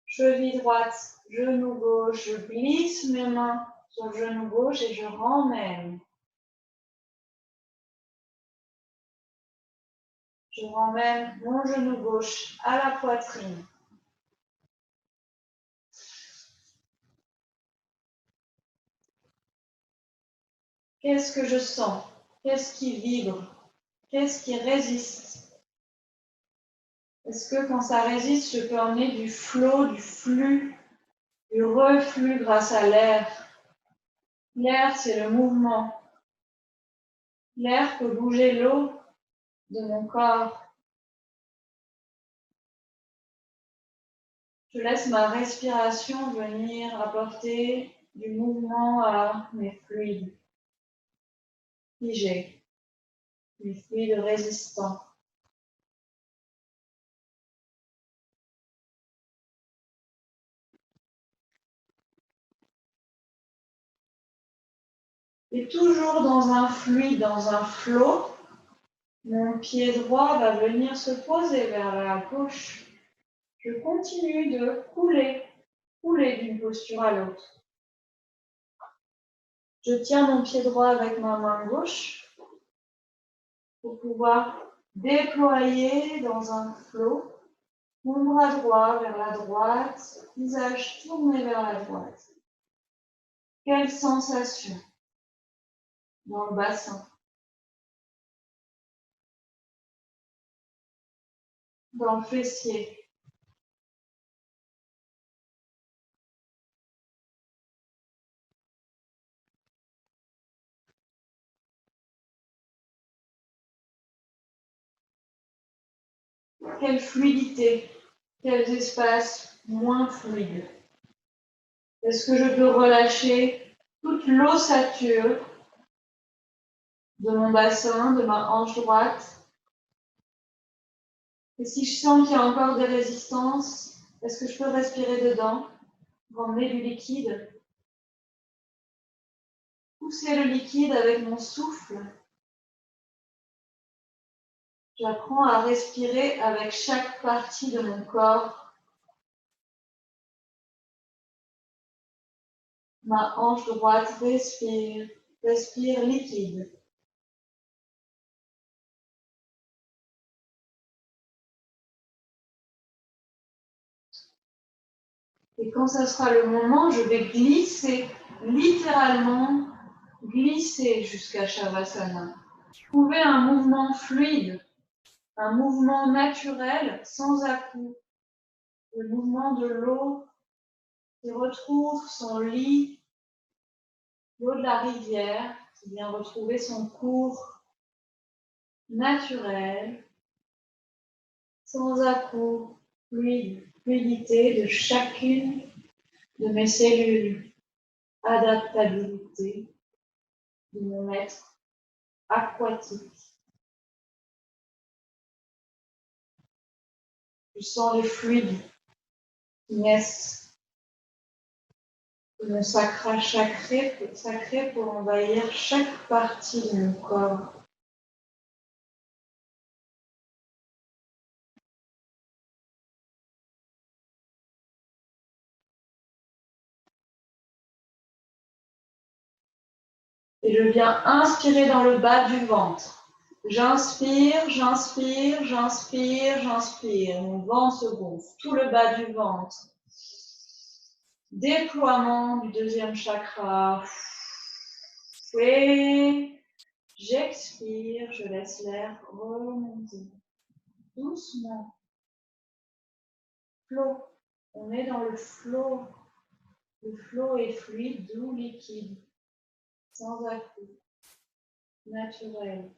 Cheville droite, genou gauche, je glisse mes mains sur le genou gauche et je ramène. Je ramène mon genou gauche à la poitrine. Qu'est-ce que je sens? Qu'est-ce qui vibre? Qu'est-ce qui résiste? Est-ce que quand ça résiste, je peux emmener du flot, du flux, du reflux grâce à l'air? L'air, c'est le mouvement. L'air peut bouger l'eau de mon corps. Je laisse ma respiration venir apporter du mouvement à mes fluides figés, mes fluides résistants. Et toujours dans un fluide, dans un flot, mon pied droit va venir se poser vers la gauche. Je continue de couler d'une posture à l'autre. Je tiens mon pied droit avec ma main gauche pour pouvoir déployer dans un flot mon bras droit vers la droite, visage tourné vers la droite. Quelle sensation dans le bassin, dans le fessier. Quelle fluidité, quels espaces moins fluides. Est-ce que je peux relâcher toute l'ossature de mon bassin, de ma hanche droite? Et si je sens qu'il y a encore des résistances, est-ce que je peux respirer dedans, ramener du liquide, pousser le liquide avec mon souffle? J'apprends à respirer avec chaque partie de mon corps. Ma hanche droite respire, respire liquide. Et quand ça sera le moment, je vais glisser, littéralement glisser jusqu'à Shavasana. Trouver un mouvement fluide, un mouvement naturel, sans à-coups. Le mouvement de l'eau qui retrouve son lit, l'eau de la rivière, qui vient retrouver son cours naturel, sans à-coups, fluidité de chacune de mes cellules, adaptabilité de mon être aquatique. Je sens les fluides qui naissent de mon sacral sacré pour envahir chaque partie de mon corps. Et je viens inspirer dans le bas du ventre. J'inspire, j'inspire, j'inspire, j'inspire. Mon ventre se gonfle, tout le bas du ventre. Déploiement du deuxième chakra. Et j'expire, je laisse l'air remonter. Doucement. Flot. On est dans le flot. Le flot est fluide, doux, liquide. Sans à-coups. Naturel.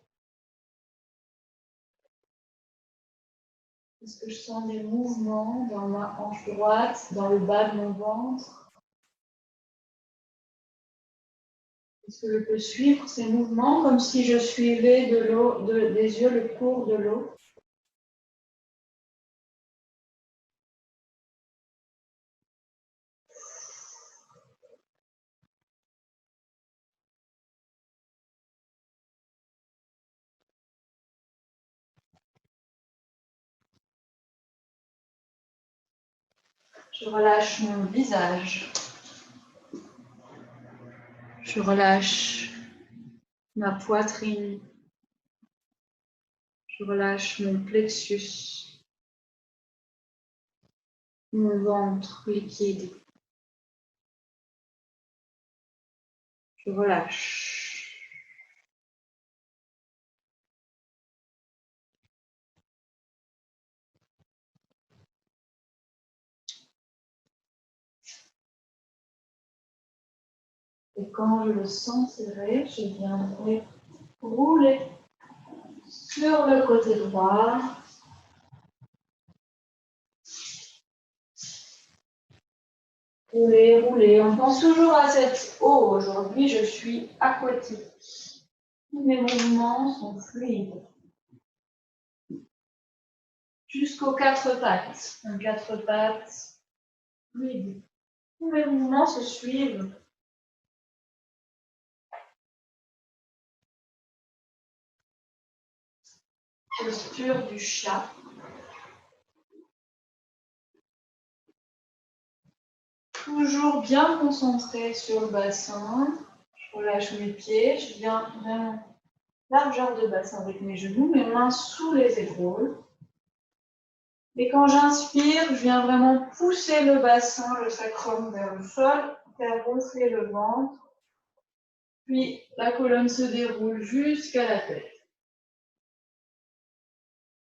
Est-ce que je sens des mouvements dans ma hanche droite, dans le bas de mon ventre? Est-ce que je peux suivre ces mouvements comme si je suivais de l'eau, des yeux le cours de l'eau? Je relâche mon visage. Je relâche ma poitrine. Je relâche mon plexus. Mon ventre liquide. Je relâche. Et quand je le sens serré, je viendrai rouler sur le côté droit. Rouler, rouler. On pense toujours à cette eau. Aujourd'hui, je suis aquatique. Tous mes mouvements sont fluides. Jusqu'aux quatre pattes. Un quatre pattes fluide. Tous mes mouvements se suivent. Posture du chat. Toujours bien concentré sur le bassin. Je relâche mes pieds. Je viens vraiment largeur de bassin avec mes genoux, mes mains sous les épaules. Et quand j'inspire, je viens vraiment pousser le bassin, le sacrum vers le sol, faire gonfler le ventre. Puis la colonne se déroule jusqu'à la tête.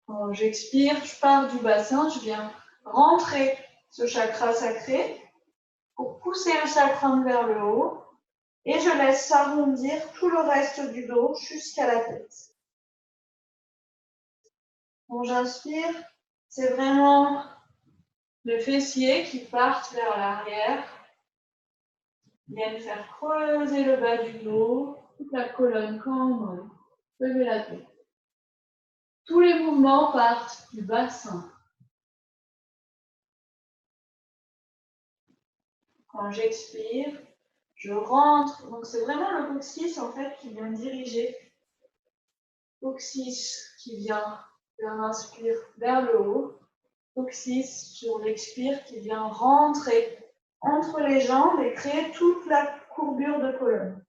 Quand j'expire, je pars du bassin, je viens rentrer ce chakra sacré pour pousser le sacrum vers le haut et je laisse s'arrondir tout le reste du dos jusqu'à la tête. Quand j'inspire, c'est vraiment le fessier qui part vers l'arrière, viennent faire creuser le bas du dos, toute la colonne cambre, levez la tête. Tous les mouvements partent du bassin. Quand j'expire, je rentre. Donc c'est vraiment le coccyx en fait qui vient diriger. Coccyx qui vient vers l'inspire vers le haut. Coccyx sur l'expire qui vient rentrer entre les jambes et créer toute la courbure de colonne.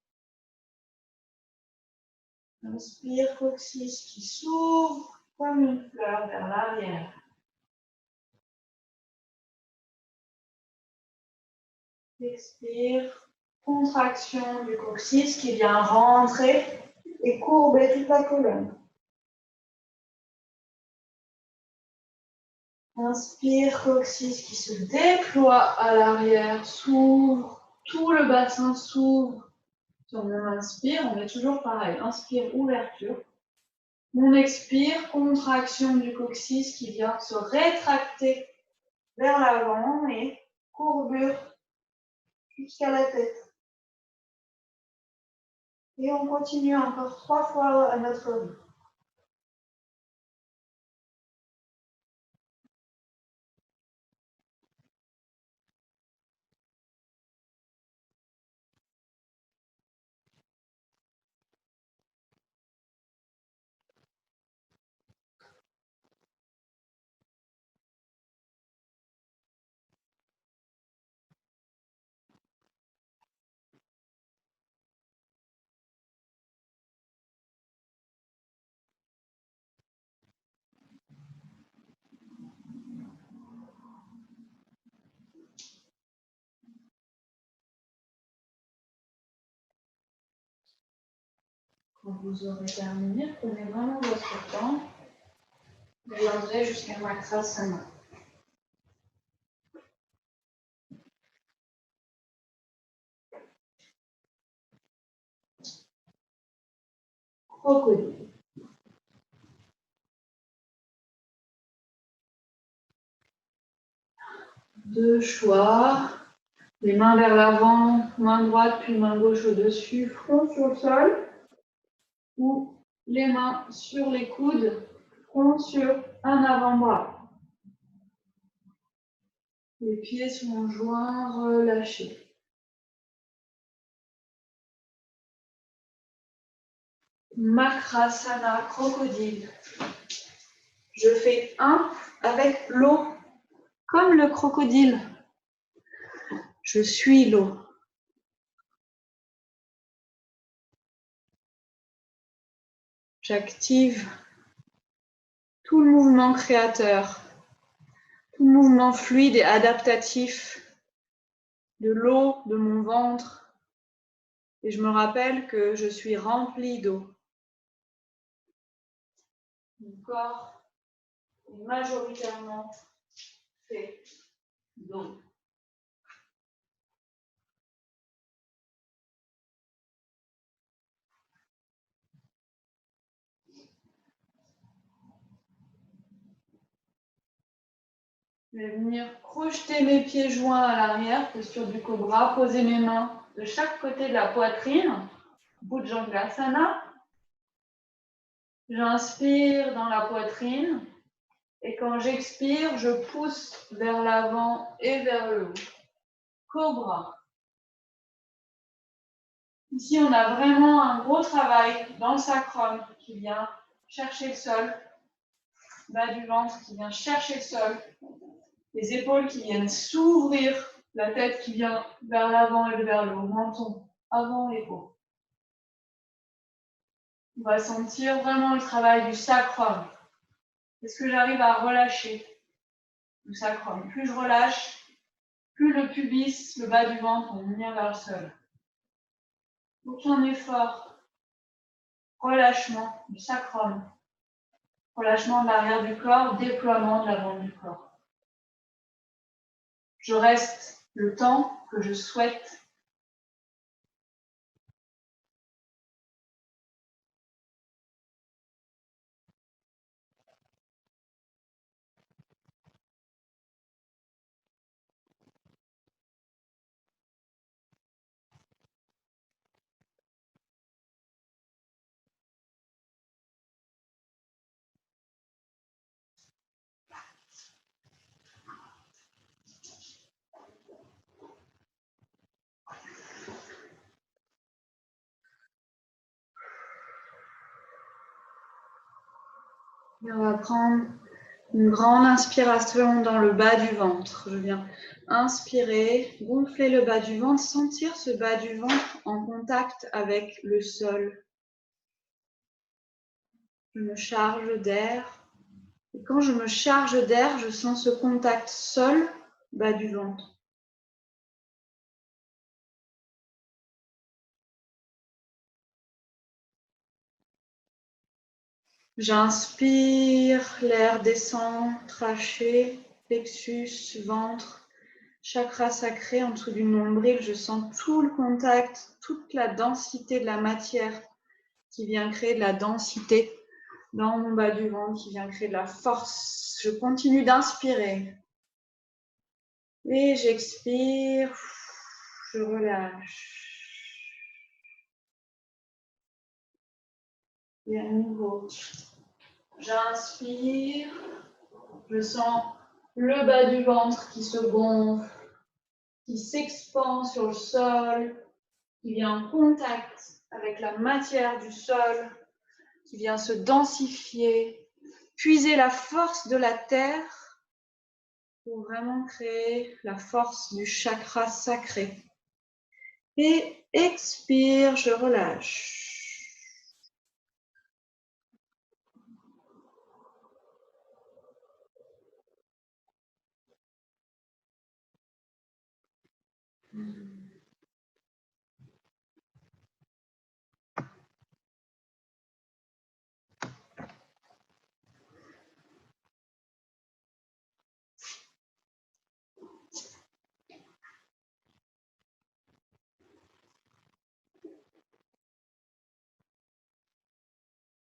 Inspire, coccyx qui s'ouvre comme une fleur vers l'arrière. Expire, contraction du coccyx qui vient rentrer et courber toute la colonne. Inspire, coccyx qui se déploie à l'arrière, s'ouvre, tout le bassin s'ouvre. Sur mon inspire, on est toujours pareil. Inspire, ouverture. On expire, contraction du coccyx qui vient se rétracter vers l'avant et courbure jusqu'à la tête. Et on continue encore 3 fois à notre rythme. Quand vous aurez terminé, prenez vraiment votre temps. Vous viendrez jusqu'à Makrasana. Crocodile. Deux choix. Les mains vers l'avant, main droite puis main gauche au-dessus, front sur le sol. Ou les mains sur les coudes, front sur un avant-bras. Les pieds sont joints, relâchés. Makrasana, crocodile. Je fais un avec l'eau, comme le crocodile. Je suis l'eau. J'active tout le mouvement créateur, tout le mouvement fluide et adaptatif de l'eau, de mon ventre. Et je me rappelle que je suis remplie d'eau. Mon corps est majoritairement fait d'eau. Je vais venir projeter mes pieds joints à l'arrière, posture du cobra, poser mes mains de chaque côté de la poitrine, Bhujangasana. J'inspire dans la poitrine et quand j'expire, je pousse vers l'avant et vers le haut. Cobra. Ici, on a vraiment un gros travail dans le sacrum qui vient chercher le sol, bas du ventre qui vient chercher le sol, les épaules qui viennent s'ouvrir, la tête qui vient vers l'avant et vers le haut, menton avant et haut. On va sentir vraiment le travail du sacrum. Est-ce que j'arrive à relâcher le sacrum? Plus je relâche, plus le pubis, le bas du ventre, on vient vers le sol. Aucun effort. Relâchement du sacrum. Relâchement de l'arrière du corps, déploiement de l'avant du corps. Je reste le temps que je souhaite. Et on va prendre une grande inspiration dans le bas du ventre. Je viens inspirer, gonfler le bas du ventre, sentir ce bas du ventre en contact avec le sol. Je me charge d'air. Et quand je me charge d'air, je sens ce contact sol, bas du ventre. J'inspire, l'air descend, trachée, plexus, ventre, chakra sacré en dessous du nombril. Je sens tout le contact, toute la densité de la matière qui vient créer de la densité dans mon bas du ventre, qui vient créer de la force. Je continue d'inspirer. Et j'expire, je relâche. Et à nouveau, j'inspire, je sens le bas du ventre qui se gonfle, qui s'expand sur le sol, qui vient en contact avec la matière du sol, qui vient se densifier, puiser la force de la terre pour vraiment créer la force du chakra sacré. Et expire, je relâche.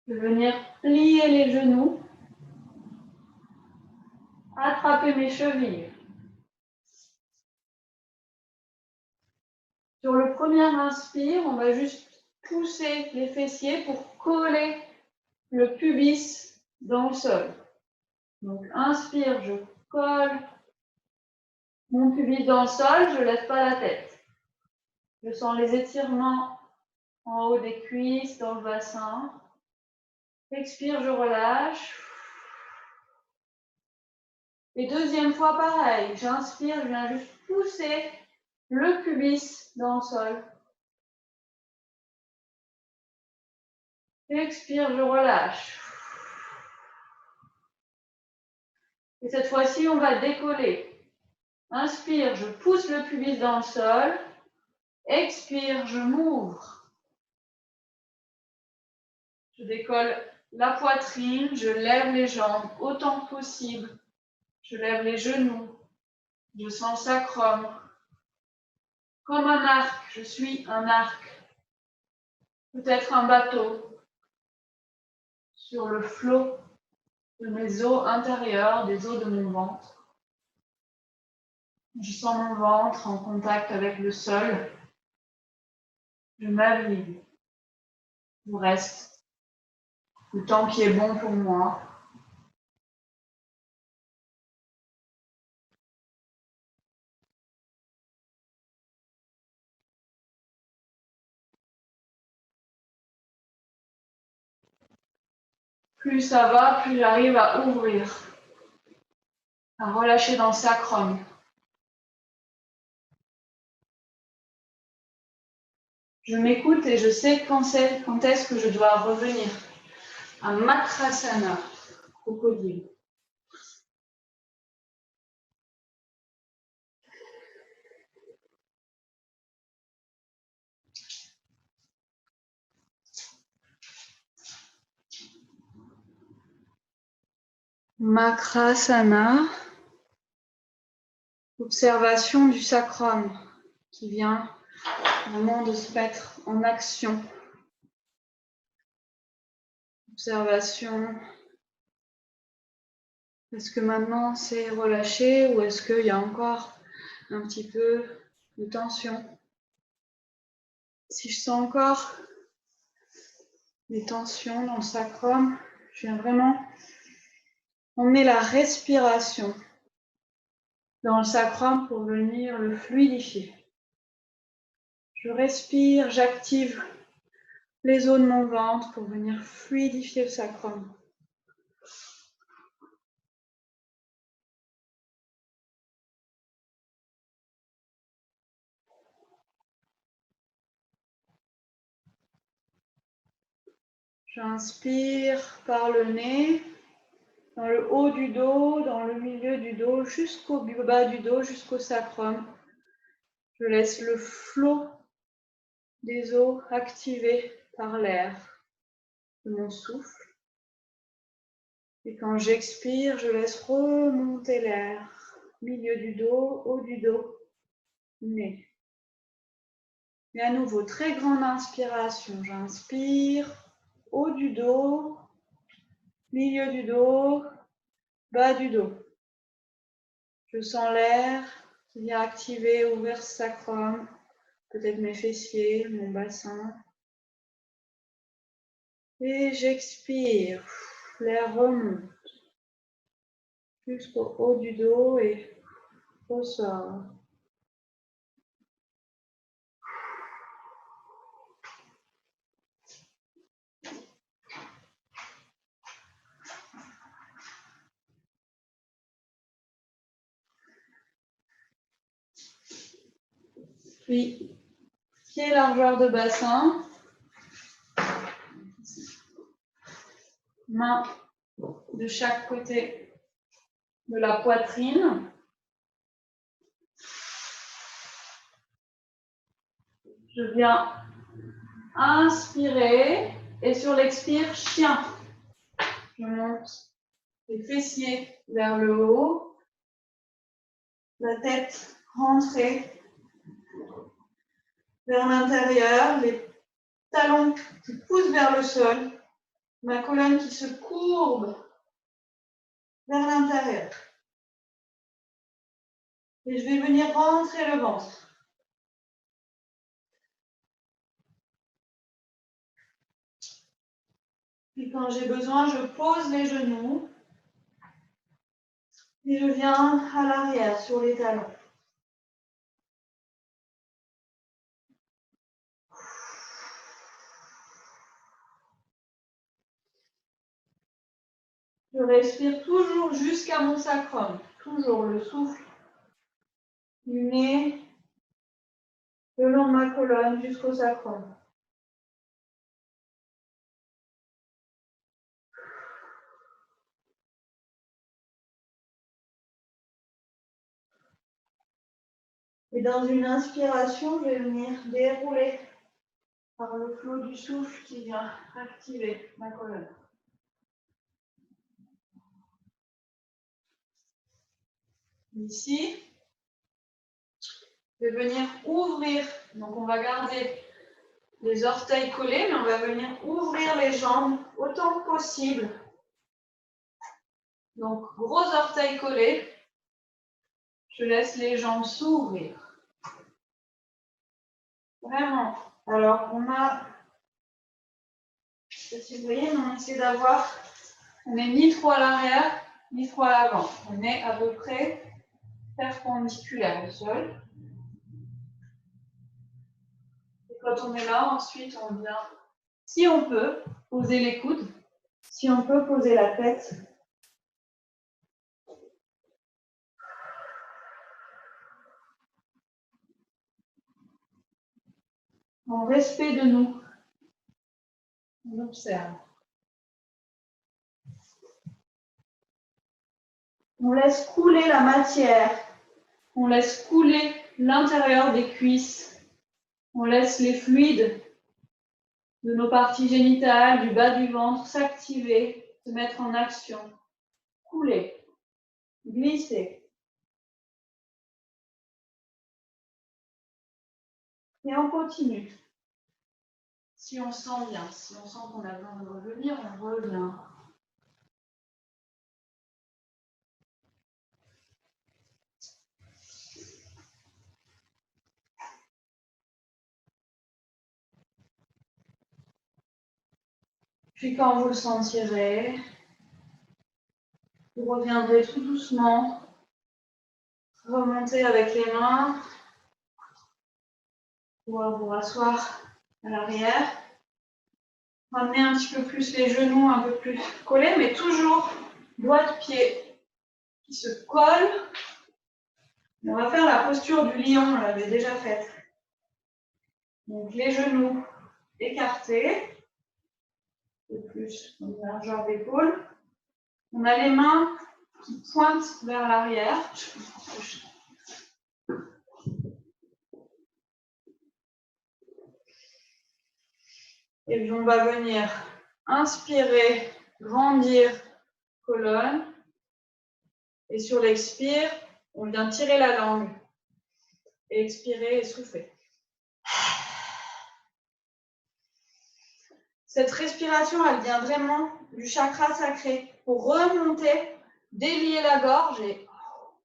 Je vais venir plier les genoux, attraper mes chevilles. Sur le premier inspire, on va juste pousser les fessiers pour coller le pubis dans le sol. Donc inspire, je colle mon pubis dans le sol, je ne lève pas la tête. Je sens les étirements en haut des cuisses, dans le bassin. Expire, je relâche. Et deuxième fois, pareil. J'inspire, je viens juste pousser le pubis dans le sol. Expire, je relâche. Et cette fois-ci, on va décoller. Inspire, je pousse le pubis dans le sol. Expire, je m'ouvre. Je décolle la poitrine, je lève les jambes autant que possible. Je lève les genoux. Je sens le sacrum. Comme un arc, je suis un arc. Peut-être un bateau sur le flot de mes os intérieurs, des os de mon ventre. Je sens mon ventre en contact avec le sol. Je m'avide. Je reste le temps qui est bon pour moi. Plus ça va, plus j'arrive à ouvrir, à relâcher dans le sacrum. Je m'écoute et je sais quand est-ce que je dois revenir. Un Makrasana, crocodile. Makrasana, observation du sacrum qui vient vraiment de se mettre en action. Observation. Est-ce que maintenant c'est relâché ou est-ce qu'il y a encore un petit peu de tension? Si je sens encore des tensions dans le sacrum, je viens vraiment emmener la respiration dans le sacrum pour venir le fluidifier. Je respire, j'active les os de mon ventre pour venir fluidifier le sacrum. J'inspire par le nez, dans le haut du dos, dans le milieu du dos, jusqu'au bas du dos, jusqu'au sacrum. Je laisse le flot des os activé par l'air de mon souffle. Et quand j'expire, je laisse remonter l'air. Milieu du dos, haut du dos, nez. Et à nouveau, très grande inspiration. J'inspire, haut du dos, milieu du dos, bas du dos. Je sens l'air qui vient activer, ouvrir ce sacrum, peut-être mes fessiers, mon bassin. Et j'expire, l'air remonte jusqu'au haut du dos et ressort. Puis, pied largeur de bassin, main de chaque côté de la poitrine. Je viens inspirer et sur l'expire, chien. Je monte les fessiers vers le haut, la tête rentrée vers l'intérieur, les talons qui poussent vers le sol, ma colonne qui se courbe vers l'intérieur. Et je vais venir rentrer le ventre. Puis quand j'ai besoin, je pose les genoux et je viens à l'arrière sur les talons. Je respire toujours jusqu'à mon sacrum, toujours le souffle du nez le long de ma colonne jusqu'au sacrum. Et dans une inspiration, je vais venir dérouler par le flot du souffle qui vient activer ma colonne. Ici, je vais venir ouvrir. Donc, on va garder les orteils collés, mais on va venir ouvrir les jambes autant que possible. Donc, gros orteils collés. Je laisse les jambes s'ouvrir. Vraiment. Alors, on a, je sais pas si vous voyez, mais on essaie d'avoir, on n'est ni trop à l'arrière, ni trop à l'avant. On est à peu près perpendiculaire au sol. Et quand on est là, ensuite, on vient, si on peut, poser les coudes. Si on peut, poser la tête. En respect de nous. On observe. On laisse couler la matière. On laisse couler l'intérieur des cuisses. On laisse les fluides de nos parties génitales, du bas du ventre s'activer, se mettre en action. Couler. Glisser. Et on continue. Si on sent bien, si on sent qu'on a besoin de revenir, on revient. Puis quand vous le sentirez, vous reviendrez tout doucement, remonter avec les mains, pouvoir vous rasseoir à l'arrière. Ramener un petit peu plus les genoux, un peu plus collés, mais toujours doigt de pied qui se colle. On va faire la posture du lion, on l'avait déjà faite. Donc les genoux écartés, un peu plus en largeur d'épaule. On a les mains qui pointent vers l'arrière. Et puis on va venir inspirer, grandir colonne. Et sur l'expire, on vient tirer la langue. Et expirer et souffler. Cette respiration, elle vient vraiment du chakra sacré pour remonter, délier la gorge et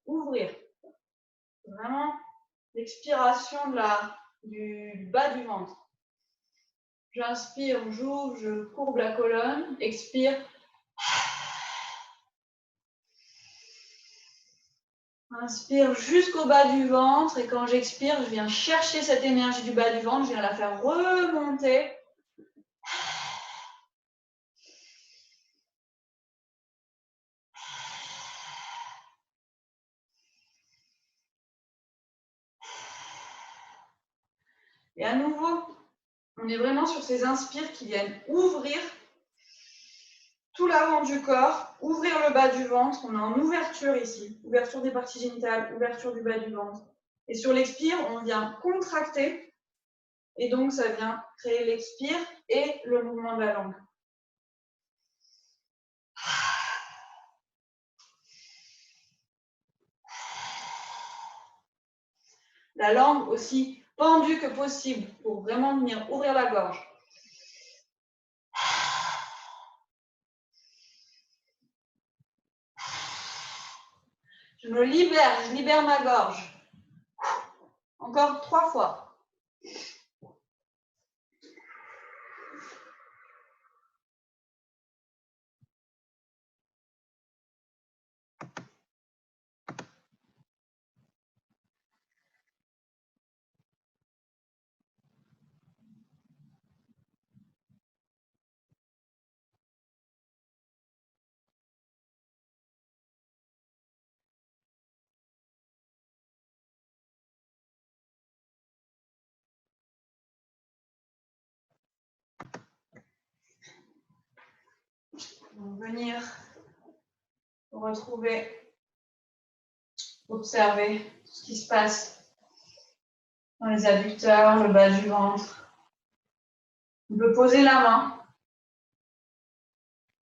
ouvrir. Vraiment l'expiration du bas du ventre. J'inspire, j'ouvre, je courbe la colonne, expire. Inspire jusqu'au bas du ventre et quand j'expire, je viens chercher cette énergie du bas du ventre, je viens la faire remonter. Et à nouveau, on est vraiment sur ces inspires qui viennent ouvrir tout l'avant du corps, ouvrir le bas du ventre. On est en ouverture ici, ouverture des parties génitales, ouverture du bas du ventre. Et sur l'expire, on vient contracter. Et donc, ça vient créer l'expire et le mouvement de la langue. La langue aussi pendue que possible pour vraiment venir ouvrir la gorge. Je me libère, je libère ma gorge. Encore 3 fois. Donc, venir retrouver, observer ce qui se passe dans les adducteurs, le bas du ventre. On peut poser la main,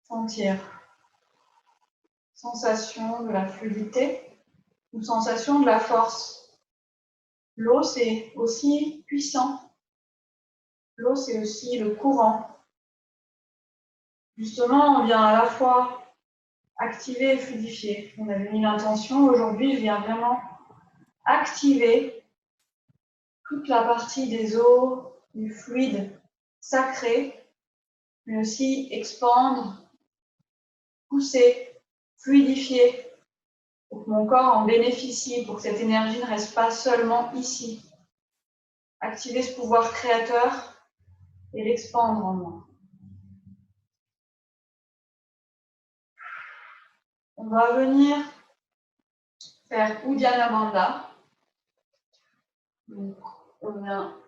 sentir sensation de la fluidité ou sensation de la force. L'eau, c'est aussi puissant. L'eau, c'est aussi le courant. Justement, on vient à la fois activer et fluidifier. On avait mis l'intention. Aujourd'hui, je viens vraiment activer toute la partie des os, du fluide sacré, mais aussi expandre, pousser, fluidifier, pour que mon corps en bénéficie, pour que cette énergie ne reste pas seulement ici. Activer ce pouvoir créateur et l'expandre en moi. On va venir faire Uddiyana Bandha. Donc, on vient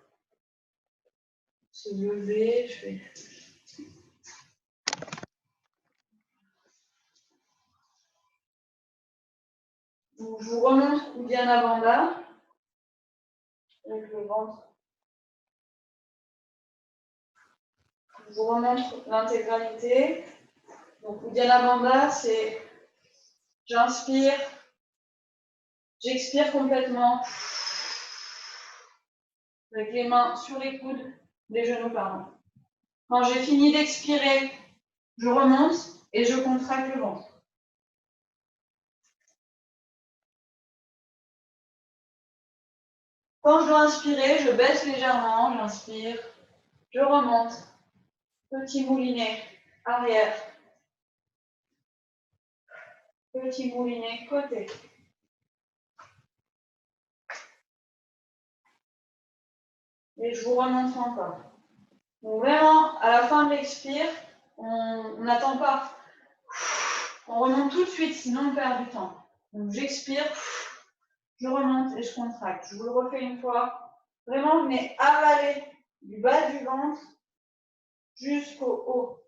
se lever. Donc, je vous remontre Uddiyana Bandha avec le ventre. Je vous remontre l'intégralité. Donc, Uddiyana Bandha, c'est j'inspire, j'expire complètement avec les mains sur les coudes, les genoux, pardon. Quand j'ai fini d'expirer, je remonte et je contracte le ventre. Quand je dois inspirer, je baisse légèrement, j'inspire, je remonte. Petit moulinet arrière. Petit moulinet côté. Et je vous remonte encore. Donc vraiment, à la fin de l'expire, on n'attend pas. On remonte tout de suite, sinon on perd du temps. Donc j'expire, je remonte et je contracte. Je vous le refais une fois. Vraiment, vous venez avaler du bas du ventre jusqu'au haut.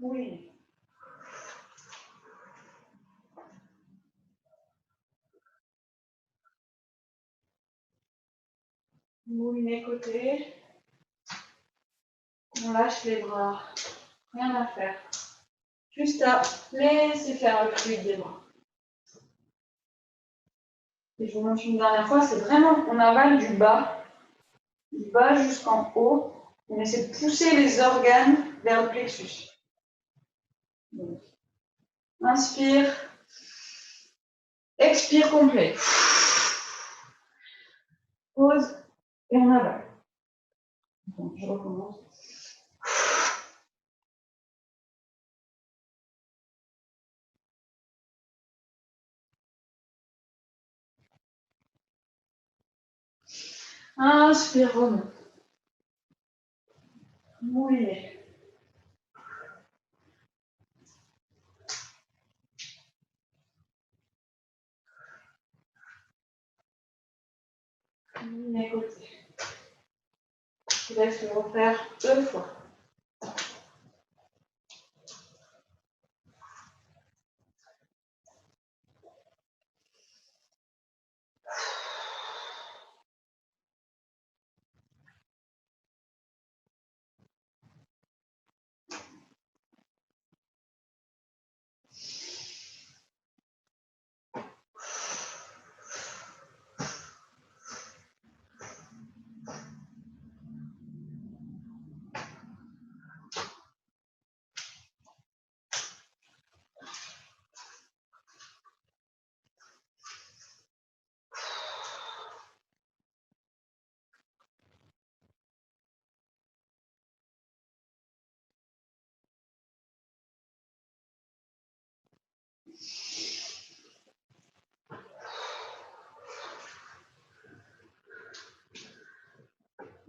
Oui. Moulinet côté. On lâche les bras. Rien à faire. Juste à laisser faire le fluide des bras. Et je vous montre une dernière fois, c'est vraiment, on avale du bas jusqu'en haut. On essaie de pousser les organes vers le plexus. Donc, inspire, expire complet. Pause et on avale. Donc, je recommence. Inspire, remonte. Mouillez. Mouillez côté. Je laisse le refaire 2 fois.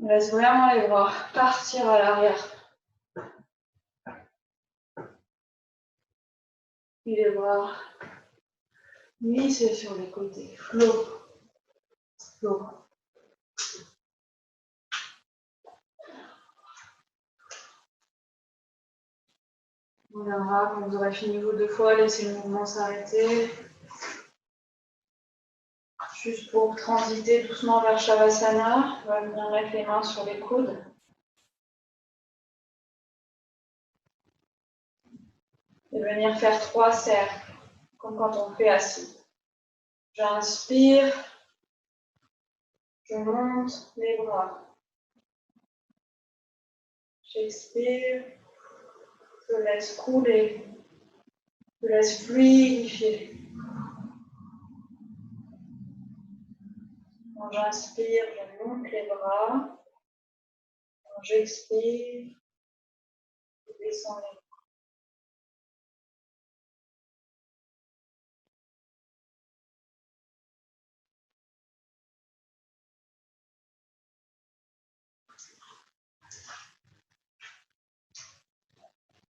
On laisse vraiment les bras partir à l'arrière. Et les bras glisser sur les côtés. Flow. Flow. On viendra, quand vous aurez fini vos 2 fois, laissez le mouvement s'arrêter. Juste pour transiter doucement vers Shavasana, on va venir mettre les mains sur les coudes. Et venir faire 3 cercles, comme quand on fait assis. J'inspire, je monte les bras. J'expire, je laisse couler, je laisse fluidifier. Quand j'inspire, je monte les bras. Quand j'expire, je descends les bras.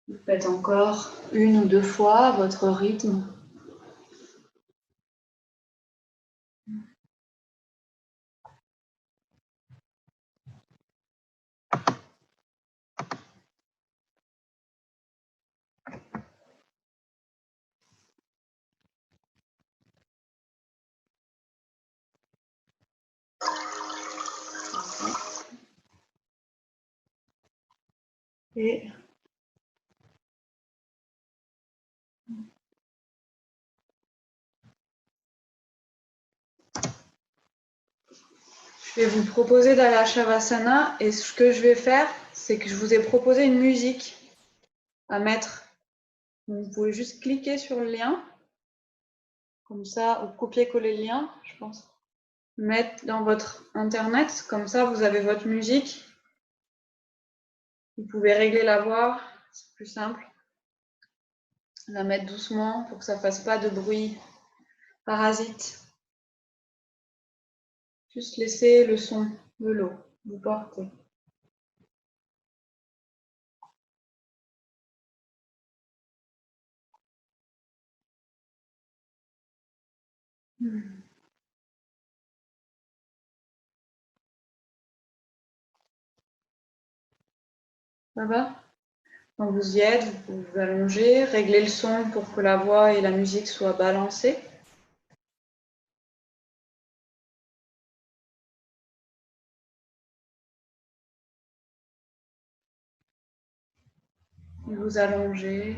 Vous faites encore 1 ou 2 fois à votre rythme. Et je vais vous proposer d'aller à Shavasana et ce que je vais faire, c'est que je vous ai proposé une musique à mettre. Vous pouvez juste cliquer sur le lien, comme ça, ou copier-coller le lien, je pense. Mettre dans votre internet, comme ça vous avez votre musique. Vous pouvez régler la voix, c'est plus simple. La mettre doucement pour que ça ne fasse pas de bruit parasite. Juste laisser le son de l'eau vous porter. Ça va? Quand vous y êtes, vous pouvez vous allonger, régler le son pour que la voix et la musique soient balancées. Et vous allongez,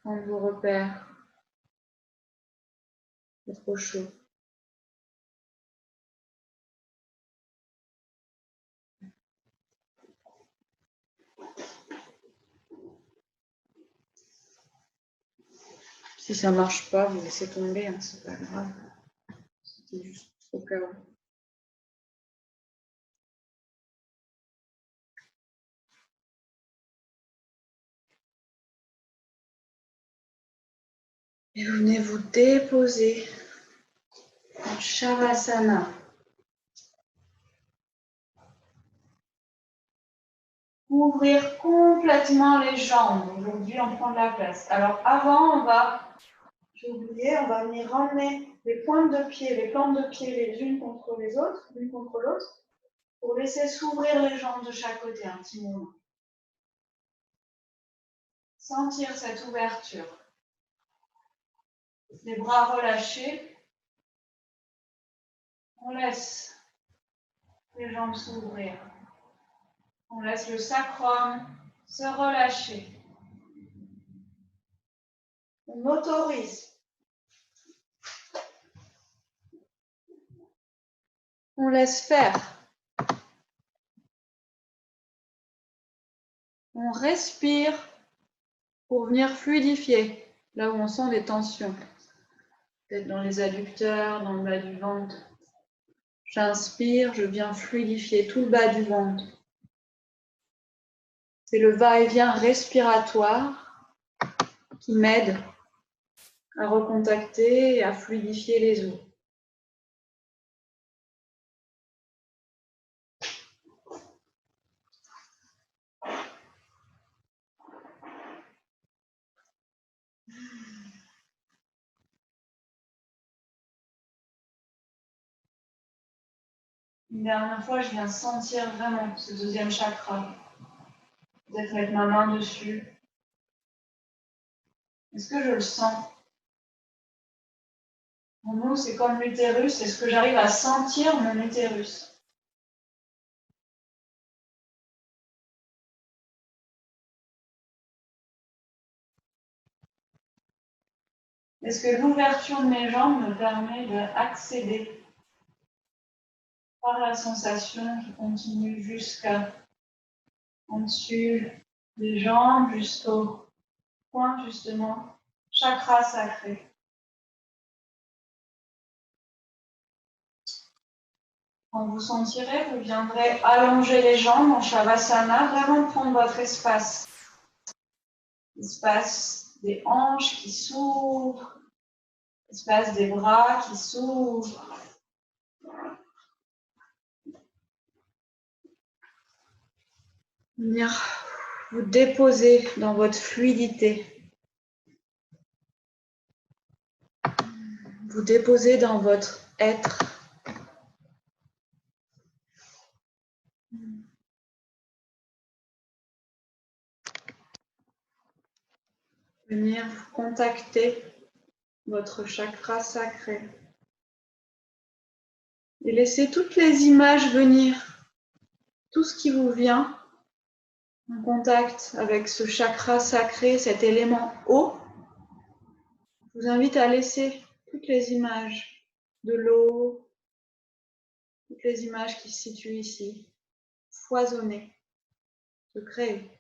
prendre vos repères. C'est trop chaud. Si ça ne marche pas, vous laissez tomber, hein, c'est pas grave. C'était juste au cas où. Et vous venez vous déposer en Shavasana. Ouvrir complètement les jambes. Aujourd'hui, on prend de la place. Alors avant, j'ai oublié, on va venir ramener les pointes de pied, les plantes de pied les unes contre les autres, l'une contre l'autre, pour laisser s'ouvrir les jambes de chaque côté un petit moment. Sentir cette ouverture. Les bras relâchés. On laisse les jambes s'ouvrir. On laisse le sacrum se relâcher. On autorise. On laisse faire. On respire pour venir fluidifier là où on sent des tensions. Peut-être dans les adducteurs, dans le bas du ventre. J'inspire, je viens fluidifier tout le bas du ventre. C'est le va-et-vient respiratoire qui m'aide à recontacter et à fluidifier les os. Une dernière fois, je viens sentir vraiment ce deuxième chakra. Peut-être mettre ma main dessus. Est-ce que je le sens? Pour nous, c'est comme l'utérus. Est-ce que j'arrive à sentir mon utérus? Est-ce que l'ouverture de mes jambes me permet d'accéder par la sensation qui continue jusqu'à en dessus des jambes, jusqu'au point justement, chakra sacré. Quand vous sentirez, vous viendrez allonger les jambes en Shavasana, vraiment prendre votre espace. Espace des hanches qui s'ouvrent, espace des bras qui s'ouvrent. Venir vous déposer dans votre fluidité. Vous déposer dans votre être. Venir vous contacter votre chakra sacré. Et laissez toutes les images venir. Tout ce qui vous vient en contact avec ce chakra sacré, cet élément eau. Je vous invite à laisser toutes les images de l'eau, toutes les images qui se situent ici, foisonner, se créer.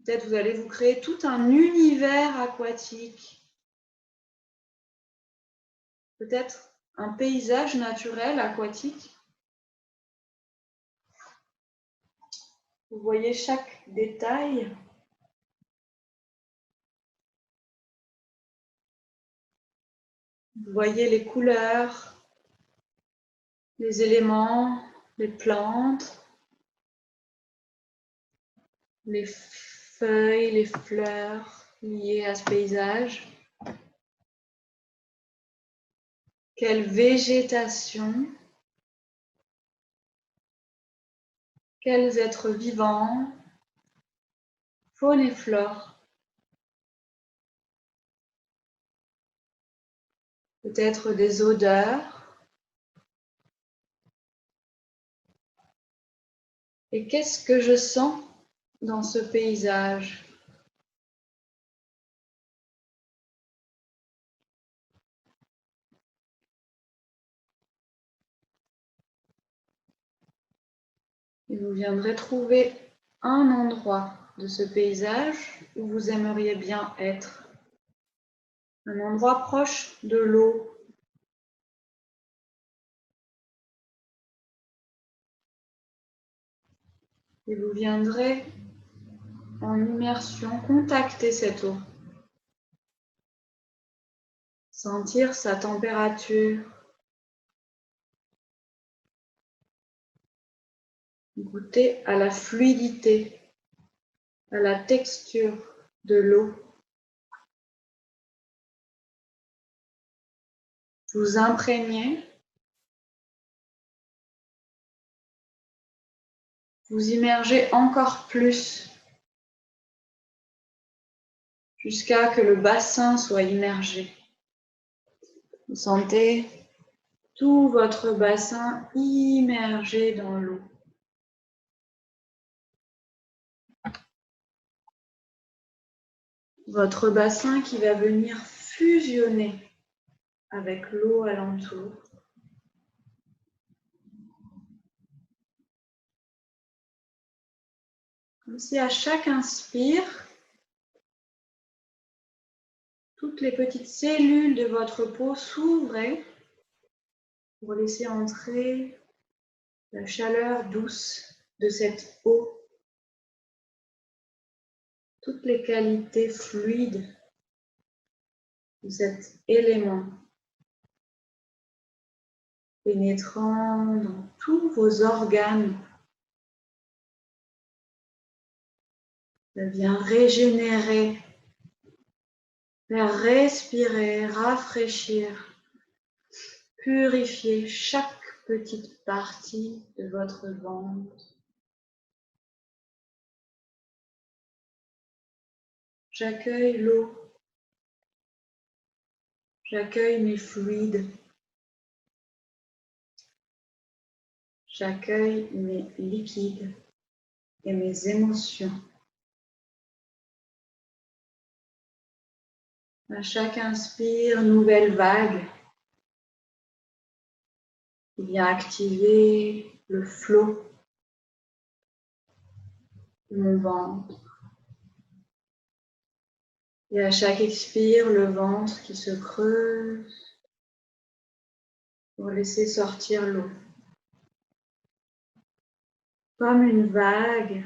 Peut-être vous allez vous créer tout un univers aquatique. Peut-être un paysage naturel aquatique. Vous voyez chaque détail. Vous voyez les couleurs, les éléments, les plantes, les feuilles, les fleurs liées à ce paysage. Quelle végétation, quels êtres vivants, faune et flore. Peut-être des odeurs. Et qu'est-ce que je sens dans ce paysage ? Et vous viendrez trouver un endroit de ce paysage où vous aimeriez bien être. Un endroit proche de l'eau. Et vous viendrez en immersion contacter cette eau. Sentir sa température. Goûter à la fluidité, à la texture de l'eau. Vous imprégnez. Vous immergez encore plus jusqu'à que le bassin soit immergé. Vous sentez tout votre bassin immergé dans l'eau. Votre bassin qui va venir fusionner avec l'eau alentour. Comme si à chaque inspire, toutes les petites cellules de votre peau s'ouvraient pour laisser entrer la chaleur douce de cette eau. Toutes les qualités fluides de cet élément pénétrant dans tous vos organes. Ça vient régénérer, faire respirer, rafraîchir, purifier chaque petite partie de votre ventre. J'accueille l'eau, j'accueille mes fluides, j'accueille mes liquides et mes émotions. À chaque inspire, nouvelle vague qui vient activer le flot de mon ventre. Et à chaque expire, le ventre qui se creuse pour laisser sortir l'eau. Comme une vague,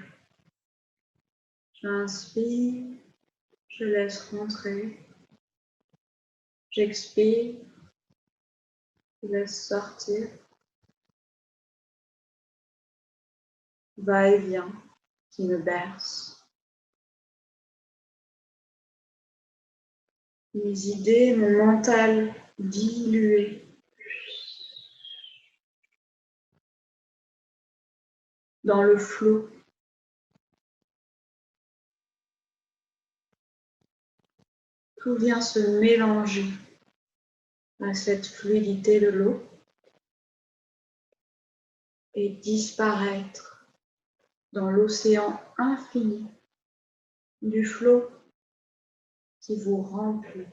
j'inspire, je laisse rentrer. J'expire, je laisse sortir. Va-et-vient qui me berce. Mes idées, mon mental dilué dans le flot. Tout vient se mélanger à cette fluidité de l'eau et disparaître dans l'océan infini du flot qui vous remplit.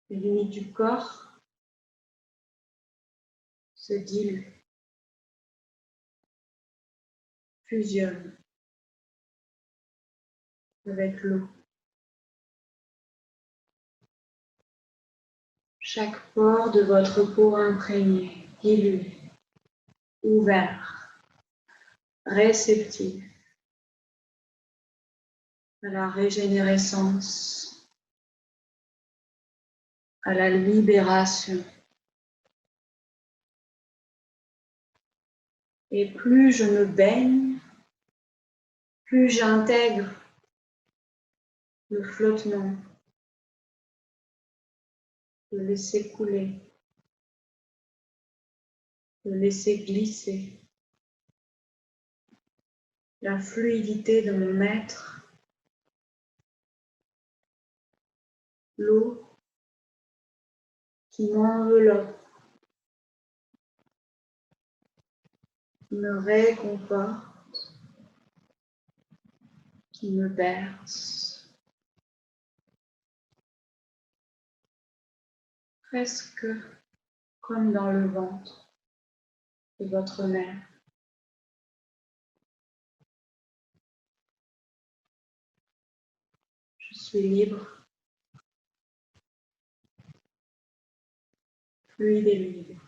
Les limites du corps se diluent, fusionnent avec l'eau. Chaque pore de votre peau imprégné, dilué, ouvert, réceptif à la régénérescence, à la libération. Et plus je me baigne, plus j'intègre le flottement, le laisser couler, le laisser glisser, la fluidité de mon être, l'eau qui m'enveloppe, qui me réconforte, qui me berce, presque comme dans le ventre de votre mère. Je suis libre, fluide et libre.